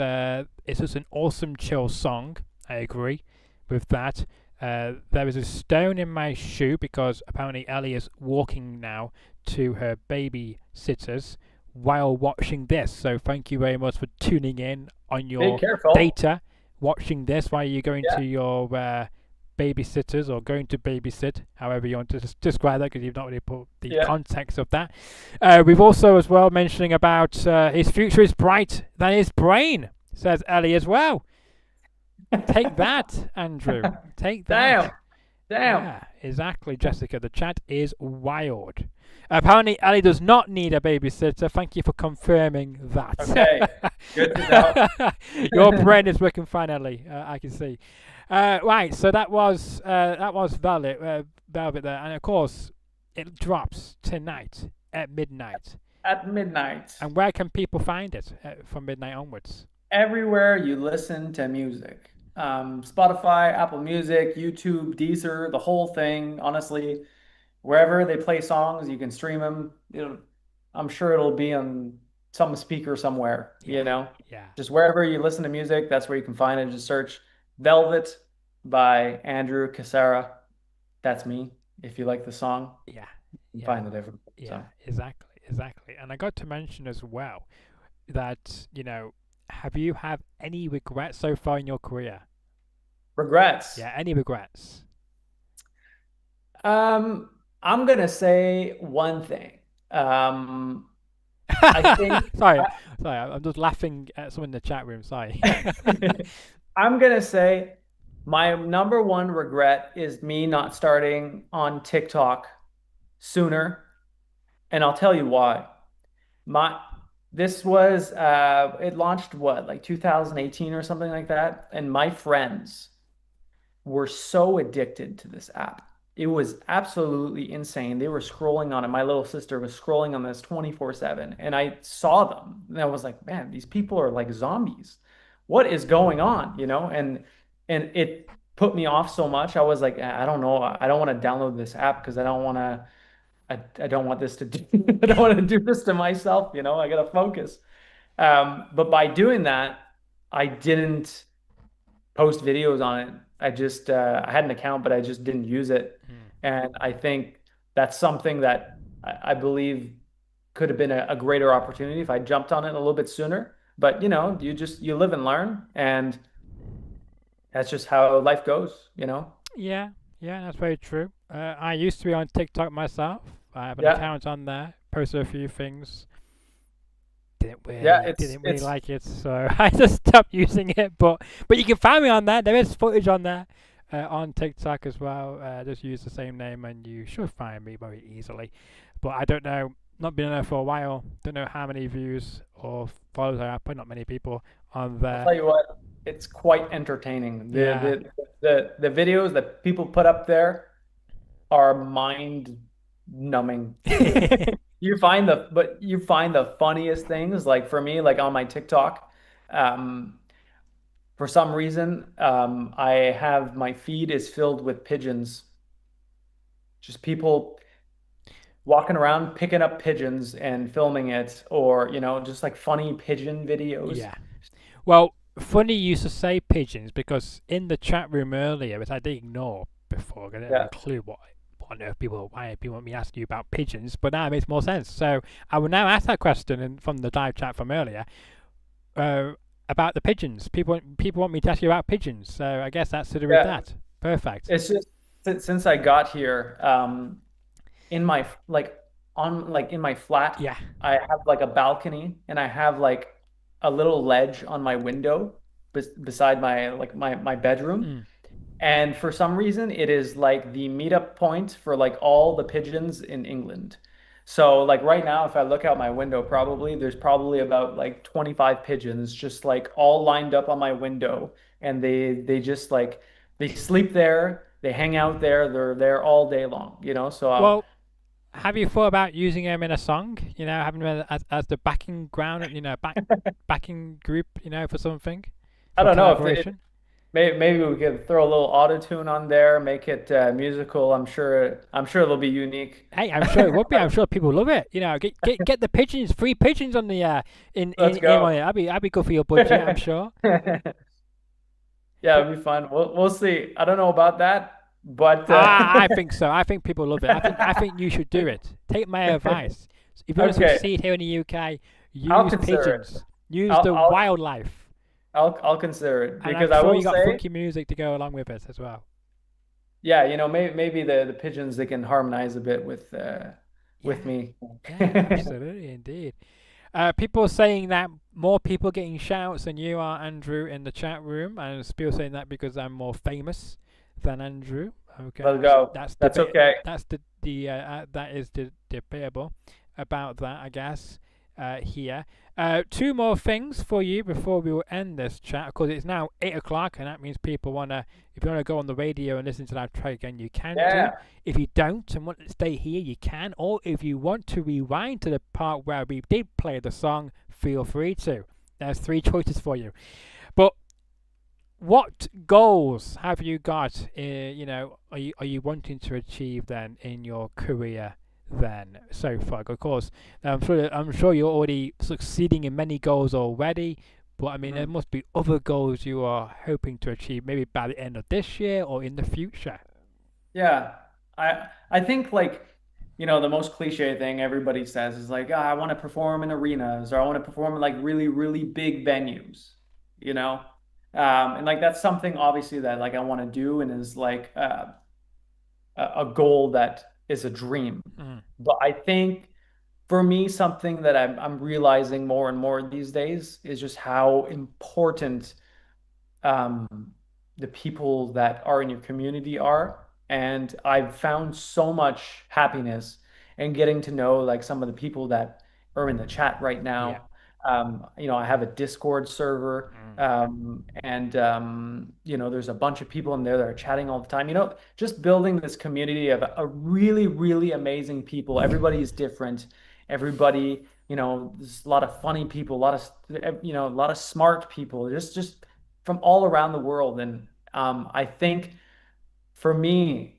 it's just an awesome chill song. I agree with that. There is a stone in my shoe because apparently Ellie is walking now to her babysitters while watching this. So thank you very much for tuning in on Be your careful. data, watching this while you're going Yeah. to your babysitters or going to babysit, however you want to describe that, because you've not really put the Yeah. context of that. We've also as well mentioning about his future is bright than his brain, says Ellie as well. Take that, Andrew. Take Damn. that. Damn. Yeah, exactly, Jessica. The chat is wild. Apparently, Ali does not need a babysitter. Thank you for confirming Okay. that. Good to know. Your brain is working fine, Ali. I can see. Right, so that was Velvet there, and of course, it drops tonight at midnight. At midnight. And where can people find it from midnight onwards? Everywhere you listen to music. Spotify, Apple Music, YouTube, Deezer, the whole thing. Honestly, wherever they play songs, you can stream them. I'm sure it'll be on some speaker somewhere, Yeah, you know. yeah, Just wherever you listen to music, that's where you can find it. Just search Velvet by Andrew Cassara. That's me. If you like the song, yeah, you can yeah, find it everywhere. yeah. So Exactly, exactly. And I got to mention as well that have you had any regrets so far in your career? regrets. Yeah, any regrets? Um, I'm gonna say one thing. Um, I think Sorry, sorry. I'm just laughing at someone in the chat room. Sorry. I'm gonna say my number one regret is me not starting on TikTok sooner, and I'll tell you why. My this was it launched what, like 2018 or something like that, and my friends were so addicted to this app. It was absolutely insane. They were scrolling on it. My little sister was scrolling on this 24/7, and I saw them. And I was like, man, these people are like zombies. What is going on? And it put me off so much. I was like, I don't know. I don't want to download this app because I don't want this to do I don't want to do this to myself, I gotta focus. But by doing that, I didn't post videos on it. I had an account, but I just didn't use it. Mm. And I think that's something that I believe could have been a greater opportunity if I jumped on it a little bit sooner. But you live and learn, and that's just how life goes. Yeah, yeah, that's very true. I used to be on TikTok myself. I have an Yeah, account on there. Posted a few things. Didn't yeah, really, it's didn't really it's like it, so I just stopped using it. But you can find me on there. There is footage on there, on TikTok as well. Just use the same name, and you should find me very easily. But I don't know. Not been on there for a while. Don't know how many views or followers I have. Probably not many people on I'll there. tell you what, it's quite entertaining. Yeah. The videos that people put up there are mind numbing. You find the funniest things. Like for me, like on my TikTok, um, for some reason, I have my feed is filled with pigeons. Just people walking around picking up pigeons and filming it, or just like funny pigeon videos. Yeah. Well, funny you used to say pigeons because in the chat room earlier, which I did ignore before, 'cause I didn't have Yeah. a clue what on earth why people want me to ask you about pigeons, but now it makes more sense. So I will now ask that question from the live chat from earlier uh, about the pigeons. People want me to ask you about pigeons, so I guess that's to do with Yeah. that. Perfect. It's just since I got here, in my like on like in my flat, Yeah. I have like a balcony, and I have like a little ledge on my window beside my bedroom. Mm. And for some reason, it is like the meetup point for like all the pigeons in England. So like right now, if I look out my window, there's probably about like 25 pigeons just like all lined up on my window. And they just like they sleep there, they hang out there, they're there all day long. So Well, have you thought about using them in a song? Having them as the backing ground, backing group, for something, I for don't know if collaboration. maybe we could throw a little auto tune on there, make it musical. I'm sure it'll be unique. Hey, I'm sure it would be. I'm sure people love it. Get the pigeons, free pigeons on the Let's in on go. it. That'd be good for your budget. I'm sure. Yeah, But it'll be fun. We'll see. I don't know about that, but I think so. I think people love it. I think you should do it. Take my advice. If you want to okay, succeed here in the UK, I'll use consider it. pigeons. Use I'll the I'll wildlife, I'll consider it and I'm because I sure will you got say, funky music to go along with it as well. yeah, maybe the pigeons, they can harmonize a bit with Yeah, me. yeah, absolutely, indeed. People saying that more people getting shouts than you are, Andrew, in the chat room, and people saying that because I'm more famous than Andrew. Okay, Let's go. that's That's debate. okay. That's that is debatable about that, I guess. Here, two more things for you before we will end this chat. Of course, it's now 8 o'clock, and that means people wanna. If you wanna go on the radio and listen to that track again, you can do. Yeah. If you don't and want to stay here, you can. Or if you want to rewind to the part where we did play the song, feel free to. There's three choices for you. But what goals have you got? Are you wanting to achieve then in your career then so far? Of course, I'm sure you're already succeeding in many goals already. But I mean, there Mhm. must be other goals you are hoping to achieve, maybe by the end of this year or in the future. Yeah. I think like, the most cliche thing everybody says is like, I want to perform in arenas or I want to perform in like really, really big venues, you know? And like that's something obviously that like I want to do and is like a goal that is a dream. Mm. But I think for me, something that I'm realizing more and more these days is just how important um, the people that are in your community are. And I've found so much happiness in getting to know like some of the people that are in the chat right Yeah. now. I have a Discord server, Mm. and there's a bunch of people in there that are chatting all the time. Just building this community of a really, really amazing people. Everybody is different. Everybody, there's a lot of funny people, a lot of smart people. Just from all around the world. And I think for me,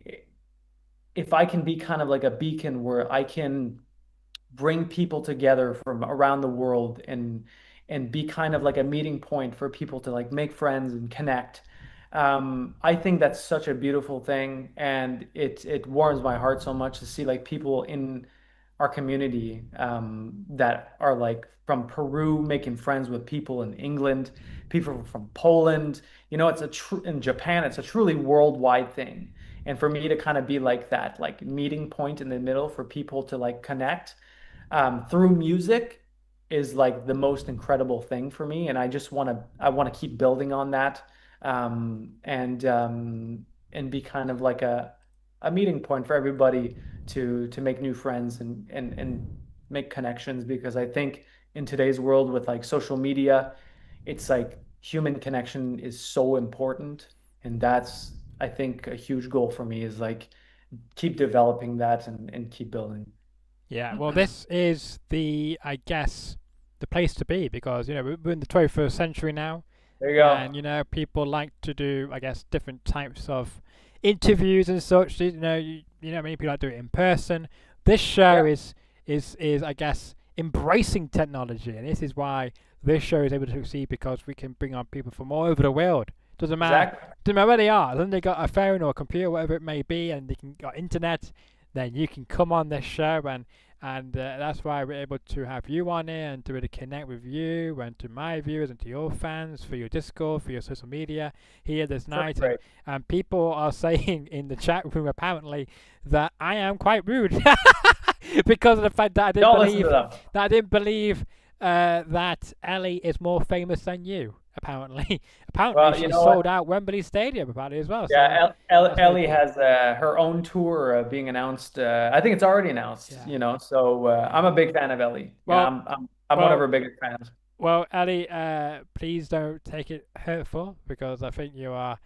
if I can be kind of like a beacon where I can bring people together from around the world and be kind of like a meeting point for people to like make friends and connect. I think that's such a beautiful thing, and it warms my heart so much to see like people in our community that are like from Peru making friends with people in England, people from Poland. It's in Japan, it's a truly worldwide thing. And for me to kind of be like that, like meeting point in the middle for people to like connect through music is like the most incredible thing for me. And I want to keep building on that, and be kind of like a meeting point for everybody to make new friends and make connections, because I think in today's world with like social media, it's like human connection is so important. And that's, I think, a huge goal for me is like keep developing that and keep building. Yeah, well, this is I guess, the place to be because we're in the 21st century now, There you go. and people like to do, I guess, different types of interviews and such. Many people like to do it in person. This show Yeah, is I guess embracing technology, and this is why this show is able to succeed because we can bring on people from all over the world. exactly. Doesn't matter where they are. As long as they got a phone or a computer, whatever it may be, and they can got internet, then you can come on this show and that's why we're able to have you on here and to really connect with you and to my viewers and to your fans for your Discord, for your social media here this So night. great. And people are saying in the chat room apparently that I am quite rude because of the fact that Don't listen to them. I didn't believe that Ellie is more famous than you. Apparently, Well, you she know sold what? out Wembley Stadium apparently as well. So Yeah, that's really Ellie cool. has her own tour being announced. I think it's already announced, Yeah, So yeah. I'm a big fan of Ellie. Yeah, Well, I'm one of well, her biggest fans. Well, Ellie, please don't take it hurtful because I think you are,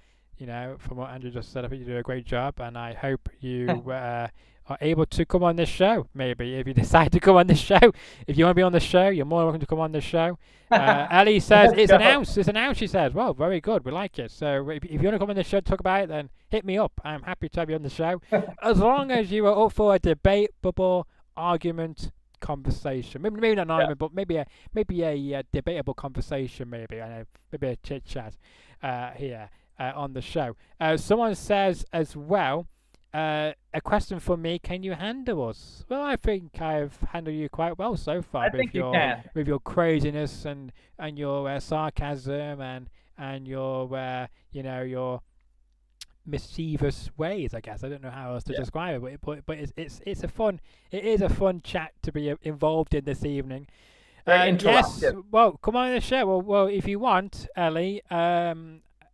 from what Andrew just said, I think you do a great job, and I hope you are able to come on this show. Maybe if you decide to come on this show, if you want to be on the show, you're more than welcome to come on this show. Ellie says Let's it's go. announced. It's announced. She says, "Well, very good. We like it. So if you want to come on the show to talk about it, then hit me up. I'm happy to have you on the show, as long as you are up for a debatable argument." Conversation, maybe not an Yeah, argument, but maybe a debatable conversation, maybe I know, maybe a chit chat here on the show. Someone says as well, a question for me: can you handle us? Well, I think I've handled you quite well so far I think you can. with your craziness and your sarcasm and your your mischievous ways. I guess I don't know how else to Yeah, describe it, but it is a fun chat to be involved in this evening. very Yes, interactive. well, come on the show. Well, if you want, Ellie,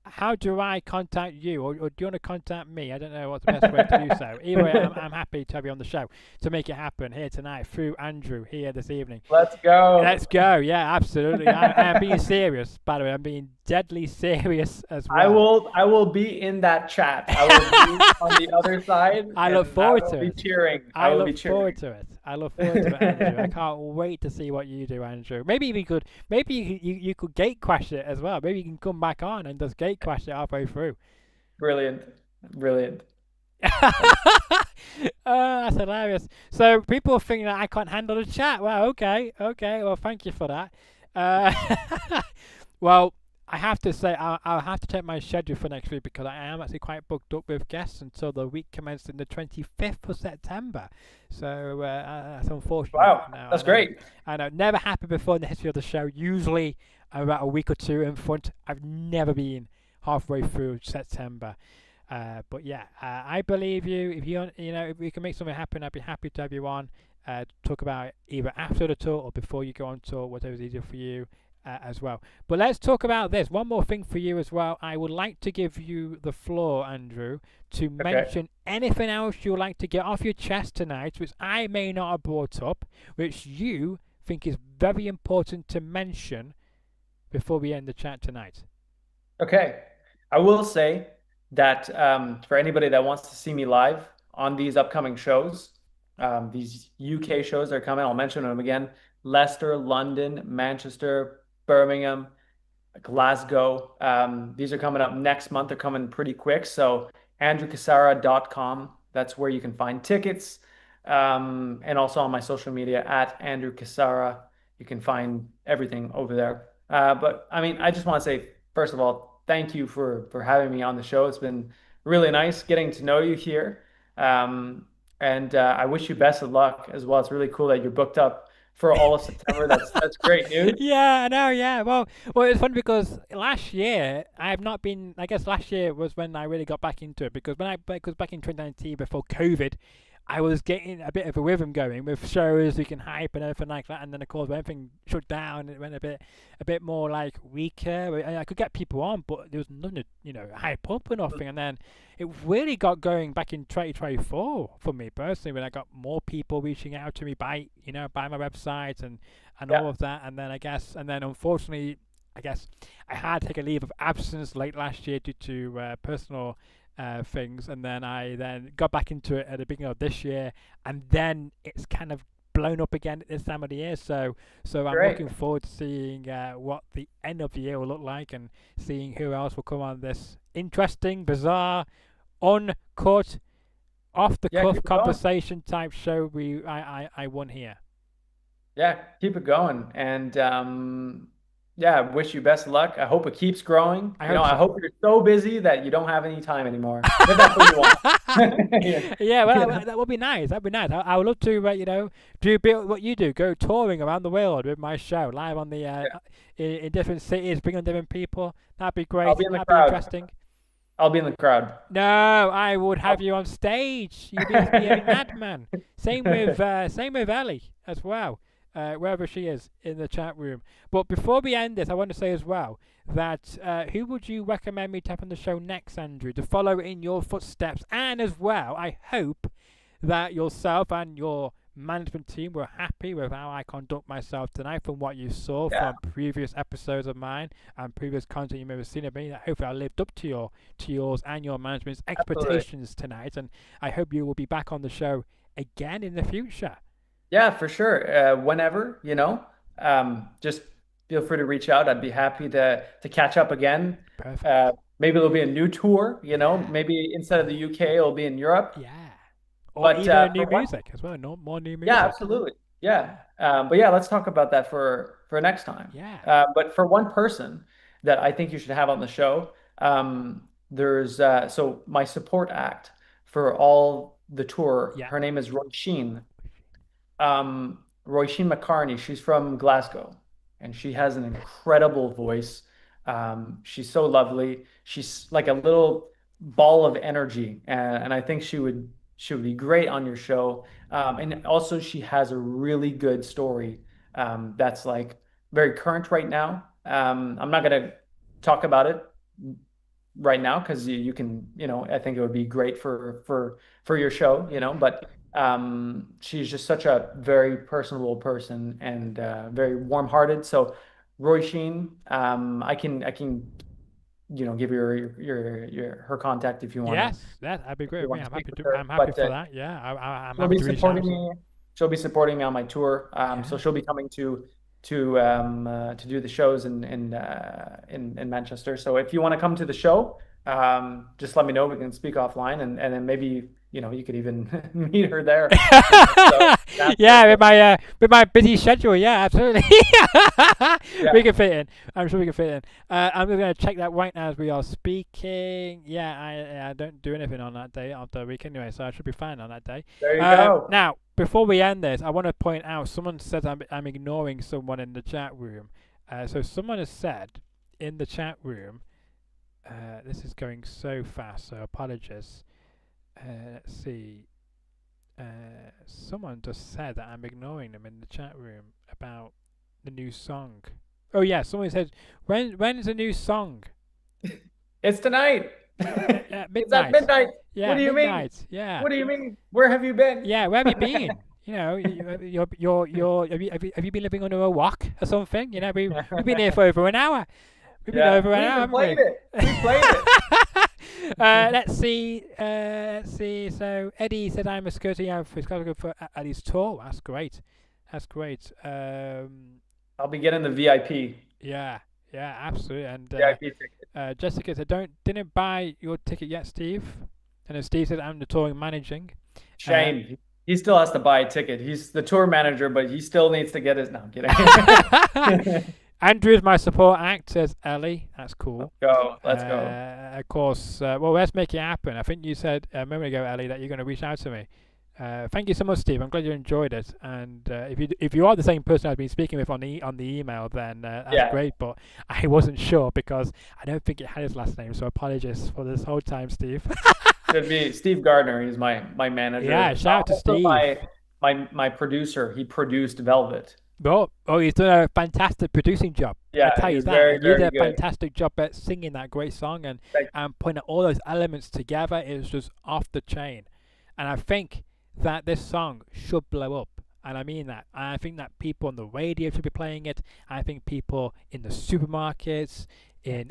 how do I contact you, or do you want to contact me? I don't know what's the best way to do so. Either way, I'm happy to have you on the show to make it happen here tonight through Andrew here this evening. Let's go. Let's go. Yeah, absolutely. I am being serious, by the way. I'm being deadly serious as I well. will I will be in that chat. I will be on the other side I look and I forward will to be it. cheering. I I will be look forward cheering. to it. I look forward to it, Andrew. I can't wait to see what you do, Andrew. Maybe we could, maybe you could gate crash it as well. Maybe you can come back on and just gate crash it halfway through. Brilliant. Brilliant. That's hilarious. So people are thinking that I can't handle the chat. Well, okay, okay. Well, thank you for that. Well, I have to say I'll have to check my schedule for next week because I am actually quite booked up with guests until the week commencing the 25th of September. So that's unfortunate. Wow. No, I That's know. great. I know. Never happened before in the history of the show. Usually I'm about a week or two in front. I've never been halfway through September. But yeah, I believe you. If if we can make something happen, I'd be happy to have you on. Talk about it either after the tour or before you go on tour, whatever's easier for you as well. But let's talk about this. One more thing for you as well. I would like to give you the floor, Andrew, to Okay. mention anything else you would like to get off your chest tonight, which I may not have brought up, which you think is very important to mention before we end the chat tonight. Okay. I will say that for anybody that wants to see me live on these upcoming shows, these UK shows that are coming, I'll mention them again. Leicester, London, Manchester, Birmingham, Glasgow. These are coming up next month. They're coming pretty quick. So andrewcassara.com. That's where you can find tickets. And also on my social media at Andrew Cassara. You can find everything over there. But I mean, I just want to say, first of all, thank you for having me on the show. It's been really nice getting to know you here. And I wish you best of luck as well. It's really cool that you're booked up for all of September. That's great news. Yeah, I know. Yeah, well, it's funny because last year I have not been. I guess last year was when I really got back into it because because back in 2019 before COVID, I was getting a bit of a rhythm going with shows we can hype and everything like that. And then of course when everything shut down, it went a bit more like weaker. I could get people on, but there was nothing to hype up or nothing. And then it really got going back in 2024 for me personally when I got more people reaching out to me by my website and Yeah, all of that. And then unfortunately, I guess I had to take a leave of absence late last year due to personal things, and then I then got back into it at the beginning of this year, and then it's kind of blown up again at this time of the year. So I'm great. looking forward to seeing what the end of the year will look like, and seeing who else will come on this interesting, bizarre, uncut, off the Yeah, cuff keep it going. conversation type show I won here. Yeah, keep it going. And yeah, wish you best of luck. I hope it keeps growing. I You know, hope I so. hope you're so busy that you don't have any time anymore. If that's what you want. Yeah. Yeah, well, Yeah. that would be nice. That'd be nice. I would love to, do a bit what you do, go touring around the world with my show, live on the Yeah. in different cities, bring on different people. That'd be I'll great. be in the That'd be crowd. interesting. I'll be in the crowd. No, I would have I'll- you on stage. You'd be a madman. Same with Ellie as well, wherever she is in the chat room. But before we end this, I want to say as well that who would you recommend me to have on the show next, Andrew, to follow in your footsteps? And as well, I hope that yourself and your management team were happy with how I conduct myself tonight from what you saw Yeah, from previous episodes of mine and previous content you may have seen of me. That hopefully I lived up to yours and your management's absolutely. expectations tonight, and I hope you will be back on the show again in the future. Yeah, for sure. Whenever, just feel free to reach out. I'd be happy to catch up again. Perfect. Maybe there'll be a new tour, Yeah. maybe instead of the UK, it'll be in Europe. Yeah. Or But even for new one music as well. No more new Yeah, music. absolutely. Yeah. Yeah. But yeah, let's talk about that for next time. Yeah. But for one person that I think you should have on the show, there's so my support act for all the tour. Yeah. Her name is Roisin. Roisin McCartney. She's from Glasgow, and she has an incredible voice. She's so lovely. She's like a little ball of energy, and I think she would be great on your show. And also, she has a really good story that's like very current right now. I'm not gonna talk about it right now because you can, I think it would be great for your show, but she's just such a very personable person and very warm-hearted. So Roy Sheen, I can give you her contact Yes, that'd be if great you with want me. to I'm speak happy with to. her. I'm happy But for that. Yeah, I'm she'll happy be to reach out. supporting me. She'll be supporting me on my tour. So Yeah. she'll be coming to do the shows in Manchester. So if you want to come to the show, just let me know. We can speak offline, and then maybe you could even meet her there. So that's very Yeah, cool. with my busy schedule, yeah, absolutely. We Yeah, can fit in. I'm sure we can fit in. I'm just gonna check that right now as we are speaking. Yeah, I don't do anything on that day of the week anyway, so I should be fine on that day. there you go. Now, before we end this, I want to point out someone says I'm ignoring someone in the chat room. So someone has said in the chat room. This is going so fast, so apologies. Let's see. Someone just said that I'm ignoring them in the chat room about the new song. Oh yeah, someone said when's the new song? It's tonight. It's at Midnight. midnight. What Yeah, do you mean? midnight. Yeah, What do you mean? Where have you been? yeah. Where have you been? You know, you're have you been living under a rock or something? You know, we've been here for over an hour. We've been Yeah, over an we hour, even haven't we? played it. We played it. Let's see. Let's see. So Eddie said I'm a security for Eddie's tour. That's great. That's great. I'll be getting the VIP. Yeah, yeah, absolutely. And VIP ticket. Jessica said, didn't buy your ticket yet, Steve. And then Steve said, I'm the touring managing. Uh, Shame. He still has to buy a ticket. He's the tour manager, but he still needs to get his. No, I'm kidding. Andrew's my support act, says Ellie. That's cool. Go. Let's go. Of course. Well, let's make it happen. I think you said a moment ago, Ellie, that you're going to reach out to me. Thank you so much, Steve. I'm glad you enjoyed it. And if you are the same person I've been speaking with on the email, then that's Yeah. great. But I wasn't sure because I don't think it had his last name. So apologies for this whole time, Steve. Should be Steve Gardner. He's my manager. Yeah, shout out to Also Steve. my producer. He produced Velvet. Oh, he's done a fantastic producing job. Yeah, I tell you he's that. very, And you did very a good. fantastic job at singing that great song and putting all those elements together. It was just off the chain. And I think that this song should blow up. And I mean that. And I think that people on the radio should be playing it. I think people in the supermarkets, in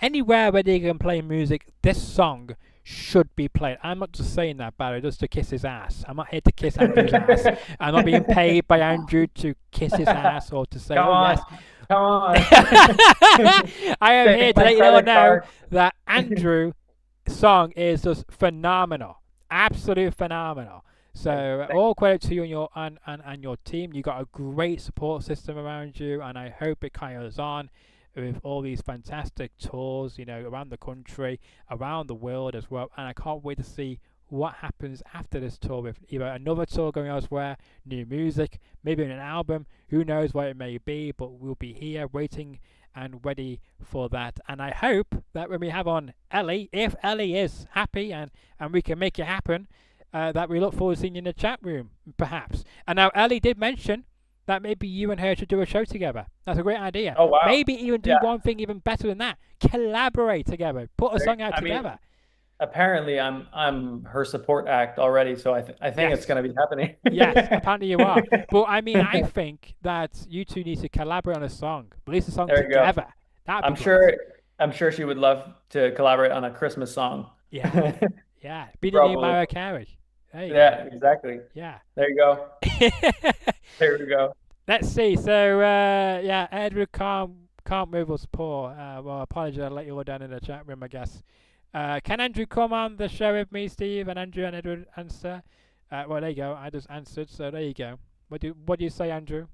anywhere where they can play music, this song should be played. I'm not just saying that, Barry, just to kiss his ass. I'm not here to kiss Andrew's ass. I'm not being paid by Andrew to kiss his ass or to say, Come oh, on. yes. Come on. I am Take here to my let you all credit know card. that Andrew's song is just phenomenal. Absolutely phenomenal. So all credit to you and your team. You got a great support system around you, and I hope it carries on with all these fantastic tours, around the country, around the world as well. And I can't wait to see what happens after this tour with either another tour going elsewhere, new music, maybe an album. Who knows what it may be, but we'll be here waiting and ready for that. And I hope that when we have on Ellie, if Ellie is happy and we can make it happen, that we look forward to seeing you in the chat room, perhaps. And now Ellie did mention that maybe you and her should do a show together. That's a great idea. Oh wow. Maybe even do Yeah. one thing even better than that. Collaborate together. Put a song out together. Apparently, I'm her support act already, so I think Yes. it's going to be happening. Yes, apparently you are. But I mean, I think that you two need to collaborate on a song. Release a song There you go. together. That'd be I'm sure she would love to collaborate on a Christmas song. Yeah. Yeah. Be the new Probably. Mariah Carey. There you Yeah, exactly. Yeah. There you go. There we go. Let's see. So yeah, Edward can't move us poor. Well, apologies, I'll let you all down in the chat room, I guess. Can Andrew come on the show with me, Steve, and Andrew and Edward answer? Well, there you go. I just answered, so there you go. What do you say, Andrew?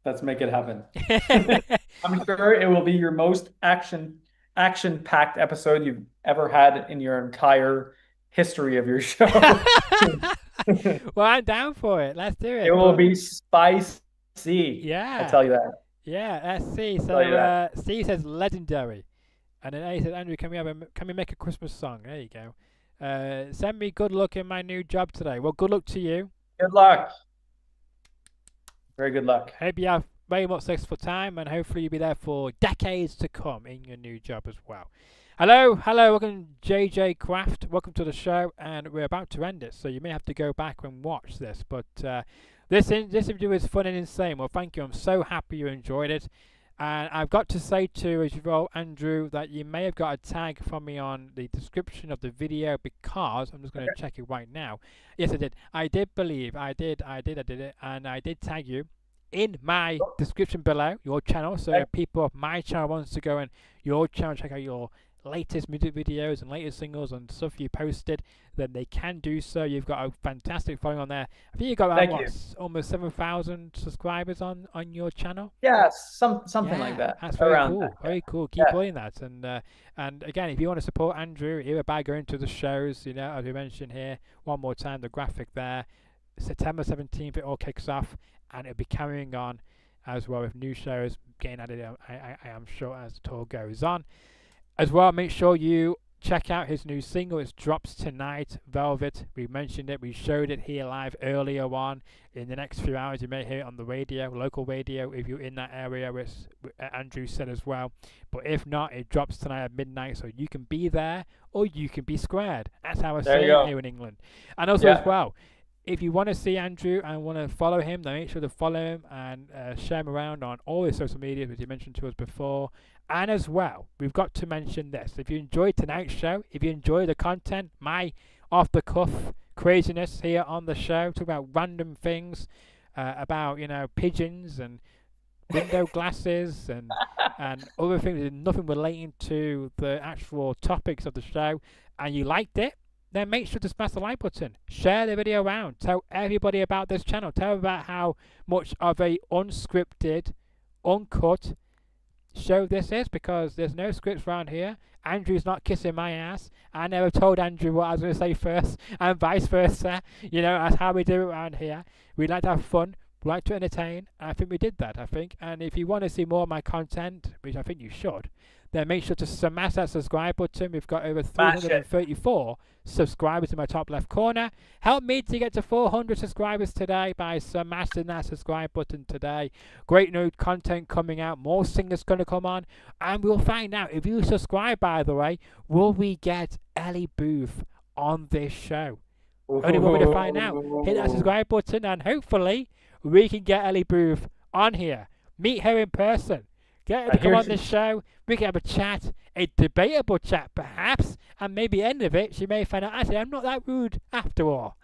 Let's make it happen. I'm sure it will be your most action-packed episode you've ever had in your entire history of your show. Well, I'm down for it. Let's do it. It will be spicy. Yeah. I tell you that. Yeah, let's see. Tell you So Steve says legendary. And then A says, Andrew, can we make a Christmas song? There you go. Send me good luck in my new job today. Well, good luck to you. Good luck. Very good luck. Hope you have very much thanks for time, and hopefully you'll be there for decades to come in your new job as well. Hello, welcome JJ Craft, welcome to the show, and we're about to end it, so you may have to go back and watch this, but this interview is fun and insane. Well, thank you, I'm so happy you enjoyed it, and I've got to say to as well, Andrew, that you may have got a tag from me on the description of the video, because I'm just going to check it right now. Yes, I did. I did believe I did it, and I did tag you in my description below your channel, so if people of my channel wants to go and your channel, check out your latest music videos and latest singles and stuff you posted, then they can do so. You've got a fantastic following on there. I think you've got almost 7,000 subscribers on your channel. Yeah, something like that. That's very cool. Very cool. Keep doing that. And again, if you want to support Andrew, either by going to the shows, as we mentioned here, one more time, the graphic there, September 17th it all kicks off, and it'll be carrying on as well with new shows getting added. I am sure as the tour goes on. As well, make sure you check out his new single. It drops tonight, Velvet. We mentioned it. We showed it here live earlier on. In the next few hours, you may hear it on the radio, local radio, if you're in that area, which Andrew said as well. But if not, it drops tonight at midnight, so you can be there or you can be squared. That's how I say it here in England. And also as well, if you want to see Andrew and want to follow him, then make sure to follow him and share him around on all his social media, as you mentioned to us before. And as well, we've got to mention this. If you enjoyed tonight's show, if you enjoy the content, my off-the-cuff craziness here on the show, talk about random things, about, pigeons and window glasses and other things, nothing relating to the actual topics of the show, and you liked it, then make sure to smash the like button. Share the video around. Tell everybody about this channel. Tell them about how much of a unscripted, uncut show this is, because there's no scripts around here. Andrew's not kissing my ass. I never told Andrew what I was going to say first, and vice versa. That's how we do it around here. We like to have fun. We like to entertain. I think we did that, And if you want to see more of my content, which I think you should, then make sure to smash that subscribe button. We've got over 334 subscribers in my top left corner. Help me to get to 400 subscribers today by smashing that subscribe button today. Great new content coming out. More singers going to come on. And we'll find out, if you subscribe, by the way, will we get Ellie Booth on this show? Only one way to find out. Hit that subscribe button, and hopefully we can get Ellie Booth on here. Meet her in person. Get her to come on this show. We can have a chat, a debatable chat perhaps, and maybe end of it, she may find out, actually, I'm not that rude after all.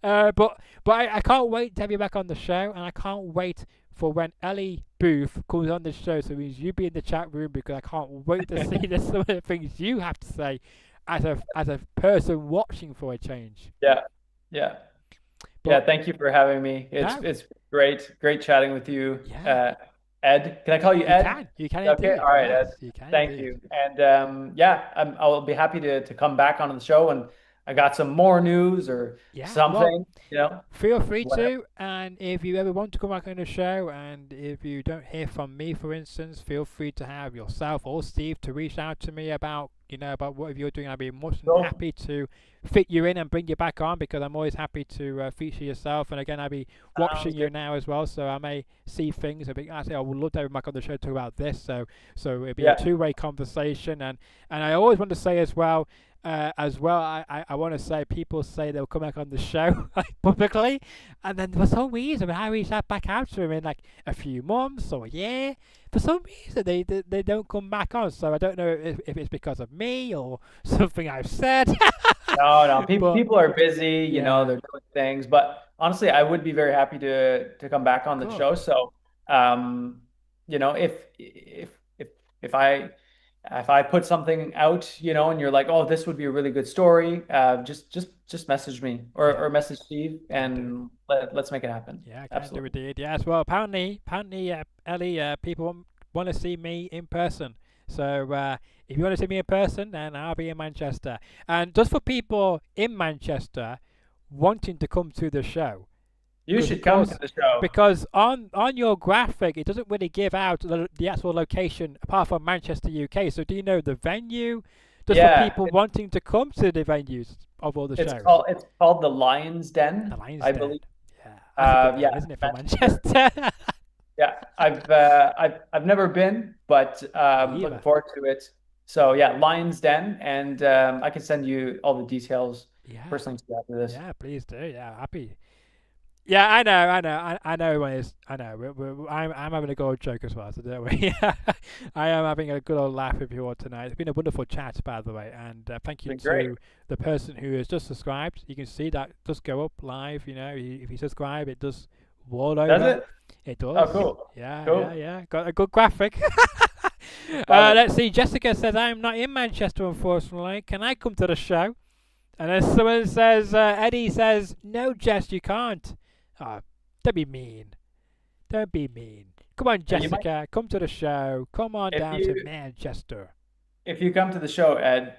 But I can't wait to have you back on the show, and I can't wait for when Ellie Booth comes on the show, so it means you be in the chat room, because I can't wait to see some of the things you have to say as a person watching for a change. Yeah, thank you for having me. It's great chatting with you. Ed, can I call you Ed? You can. Okay, all right, Ed. Thank you. And I'll be happy to come back on the show, and I got some more news or something. Feel free to. And if you ever want to come back on the show, and if you don't hear from me, for instance, feel free to have yourself or Steve to reach out to me about what you're doing. I'd be much happy to fit you in and bring you back on, because I'm always happy to feature yourself. And again, I'll be watching you now as well, so I may see things. I would love to have you back on the show to talk about this. So it'll be a two-way conversation. And I always want to say as well, I want to say, people say they'll come back on the show publicly, and then for some reason I reach out back out to them in like a few months or a year. For some reason they don't come back on, so I don't know if it's because of me or something I've said. No, people are busy, they're doing things, but honestly, I would be very happy to come back on the show. So, if I put something out, and you're like, oh, this would be a really good story, just message me or message Steve, and let's make it happen. Yeah, I can do it. Yes, well, apparently, Ellie, people want to see me in person. So if you want to see me in person, then I'll be in Manchester. And just for people in Manchester wanting to come to the show, you should come to the show, because on your graphic it doesn't really give out the actual location apart from Manchester, UK. So do you know the venue? Just for people wanting to come to the venues of all the shows. It's called the Lion's Den. The Lion's I Den. believe. Yeah, isn't it, for Manchester? Yeah, I've never been, but Me looking either. forward to it. So yeah, Lion's Den, and I can send you all the details Yeah, personally too after this. yeah, please do. Yeah, happy. Yeah, I know what it is. I know. I'm having a good old joke as well, so don't worry. I am having a good old laugh with you all tonight. It's been a wonderful chat, by the way, and thank It's you been great. to the person who has just subscribed. You can see that does go up live. If you subscribe, it does roll Does over. it? It Oh, does. cool. Cool. Yeah. Got a good graphic. Love it. Let's see. Jessica says, I'm not in Manchester, unfortunately. Can I come to the show? And then someone says, Eddie says, no, Jess, you can't. Oh, don't be mean. Don't be mean. Come on, Yeah, you might Jessica. Come to the show. Come on if down to you Manchester. if you come to the show, Ed.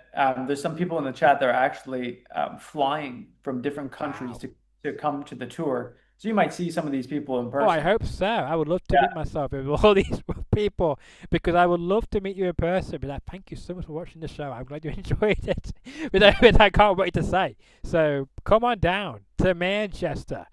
There's some people in the chat that are actually flying from different countries Wow. to come to the tour. So you might see some of these people in Oh, I person. hope so. I would love to Yeah, meet myself with all these people because I would love to meet you in person. Be like, thank you so much for watching the show. I'm glad you enjoyed it. With everything I can't wait to say. So come on down to Manchester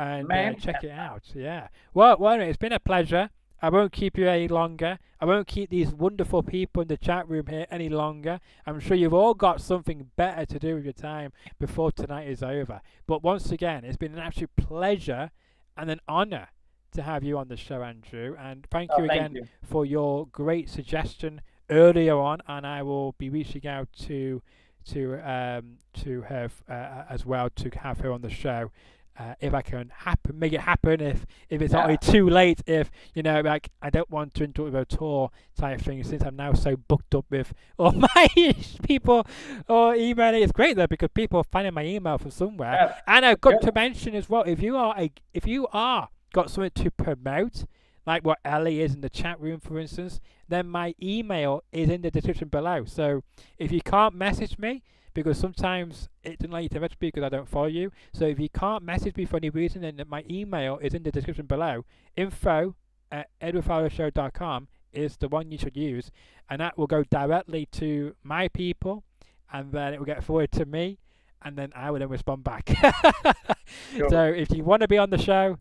and man. check it out. Yeah. Well, anyway, it's been a pleasure. I won't keep you any longer. I won't keep these wonderful people in the chat room here any longer. I'm sure you've all got something better to do with your time before tonight is over. But once again, it's been an absolute pleasure and an honour to have you on the show, Andrew. And thank Oh, you thank again you. for your great suggestion earlier on. And I will be reaching out to her as well to have her on the show. If I can make it happen, if it's not Yeah. really too late, if like I don't want to interrupt with a tour type thing since I'm now so booked up with all my people or emailing. It's great though because people are finding my email from somewhere. Yeah. And I've got Good. to mention as well, if you are got something to promote, like what Ellie is in the chat room, for instance, then my email is in the description below. So if you can't message me, because sometimes it doesn't like you to message me because I don't follow you. So if you can't message me for any reason, then my email is in the description below. info@edwardfowlershow.com is the one you should use, and that will go directly to my people, and then it will get forwarded to me, and then I will then respond back. So Cool. if you want to be on the show,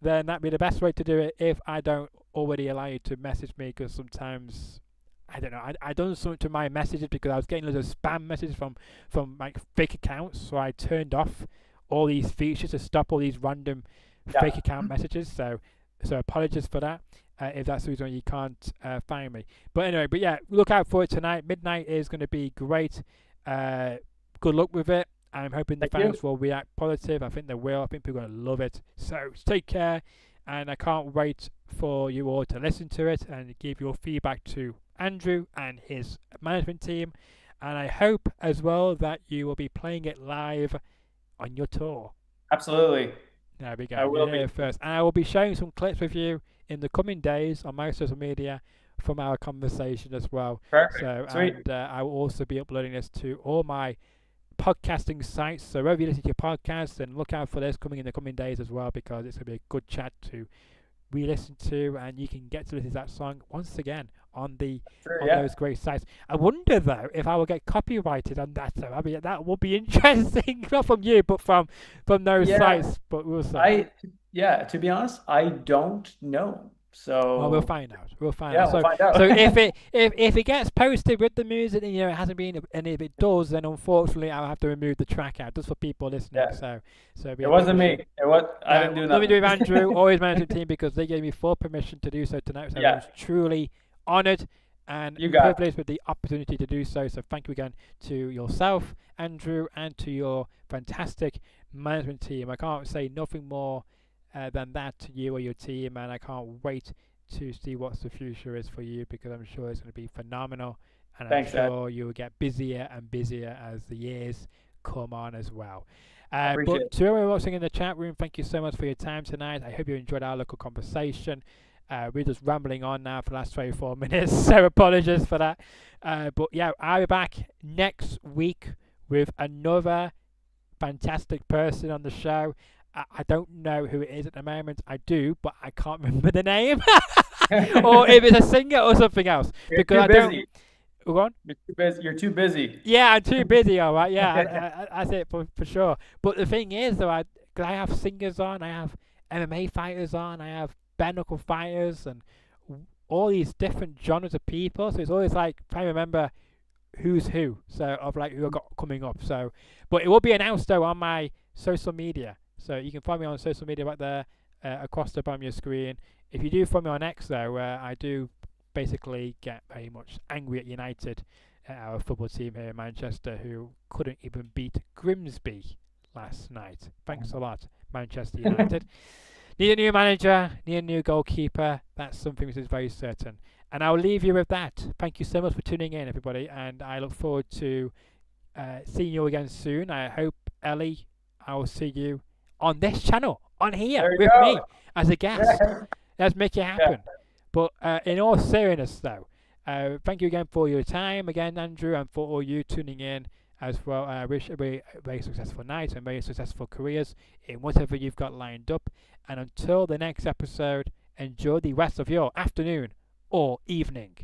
then that'd be the best way to do it if I don't already allow you to message me, because sometimes I don't know. I done something to my messages because I was getting loads of spam messages from like fake accounts, so I turned off all these features to stop all these random Yeah. fake account messages. So apologies for that. If that's the reason why you can't find me. But anyway, yeah, look out for it tonight. Midnight is going to be great. Good luck with it. I'm hoping the Thank you. fans will react positive. I think they will. I think people are going to love it. So take care, and I can't wait for you all to listen to it and give your feedback to Andrew and his management team. And I hope as well that you will be playing it live on your tour. Absolutely. There we I go. You will hear be. it first. And I will be sharing some clips with you in the coming days on my social media from our conversation as well. Perfect. So, Sweet. and I will also be uploading this to all my podcasting sites. So wherever you listen to your podcasts, then look out for this coming in the coming days as well, because it's going to be a good chat to re-listen to, and you can get to listen to that song once again on Sure. on Yeah. those great sites. I wonder though if I will get copyrighted on that. So I mean that would be interesting, not from you, but from those Yeah. sites. But we'll see. Yeah, to be honest, I don't know. Well, we'll So find out. We'll find yeah, out. we'll So, find so out. if it gets posted with the music, and it hasn't been, and if it does, then unfortunately I'll have to remove the track out just for people listening. Yeah. So it'll be It a bit of wasn't a me. shame. I didn't do Nothing to do with nothing. Andrew or his management team because they gave me full permission to do so tonight. So I Yeah, was truly honoured and you got it. privileged with the opportunity to do so. So thank you again to yourself, Andrew, and to your fantastic management team. I can't say nothing more than that to you or your team, and I can't wait to see what the future is for you, because I'm sure it's going to be phenomenal, and I'm Thanks, Ed. sure you will get busier and busier as the years come on as well. I appreciate But it. to everyone watching in the chat room, thank you so much for your time tonight. I hope you enjoyed our local conversation. We're just rambling on now for the last 24 minutes, so apologies for that. But yeah, I'll be back next week with another fantastic person on the show. I don't know who it is at the moment. I do, but I can't remember the name. Or if it's a singer or something else. You're Because too I don't. busy. Go on. You're too busy. You're too busy. Yeah, I'm too busy. All right. Yeah, that's it for sure. But the thing is, though, cause I have singers on, I have MMA fighters on, I have bare knuckle fighters and all these different genres of people. So it's always like trying to remember who's who, so of like who I got coming up. So, but it will be announced though on my social media. So you can find me on social media right there across the bottom of your screen. If you do follow me on X though, I do basically get very much angry at United, our football team here in Manchester, who couldn't even beat Grimsby last night. Thanks a lot, Manchester United. Need a new manager, need a new goalkeeper. That's something which is very certain. And I'll leave you with that. Thank you so much for tuning in, everybody. And I look forward to seeing you again soon. I hope, Ellie, I will see you on this channel, on here, with me as a guest. Yeah. Let's make it happen. Yeah. But in all seriousness, though, thank you again for your time, again, Andrew, and for all you tuning in as well. I wish a very successful night and very successful careers in whatever you've got lined up. And until the next episode, enjoy the rest of your afternoon or evening.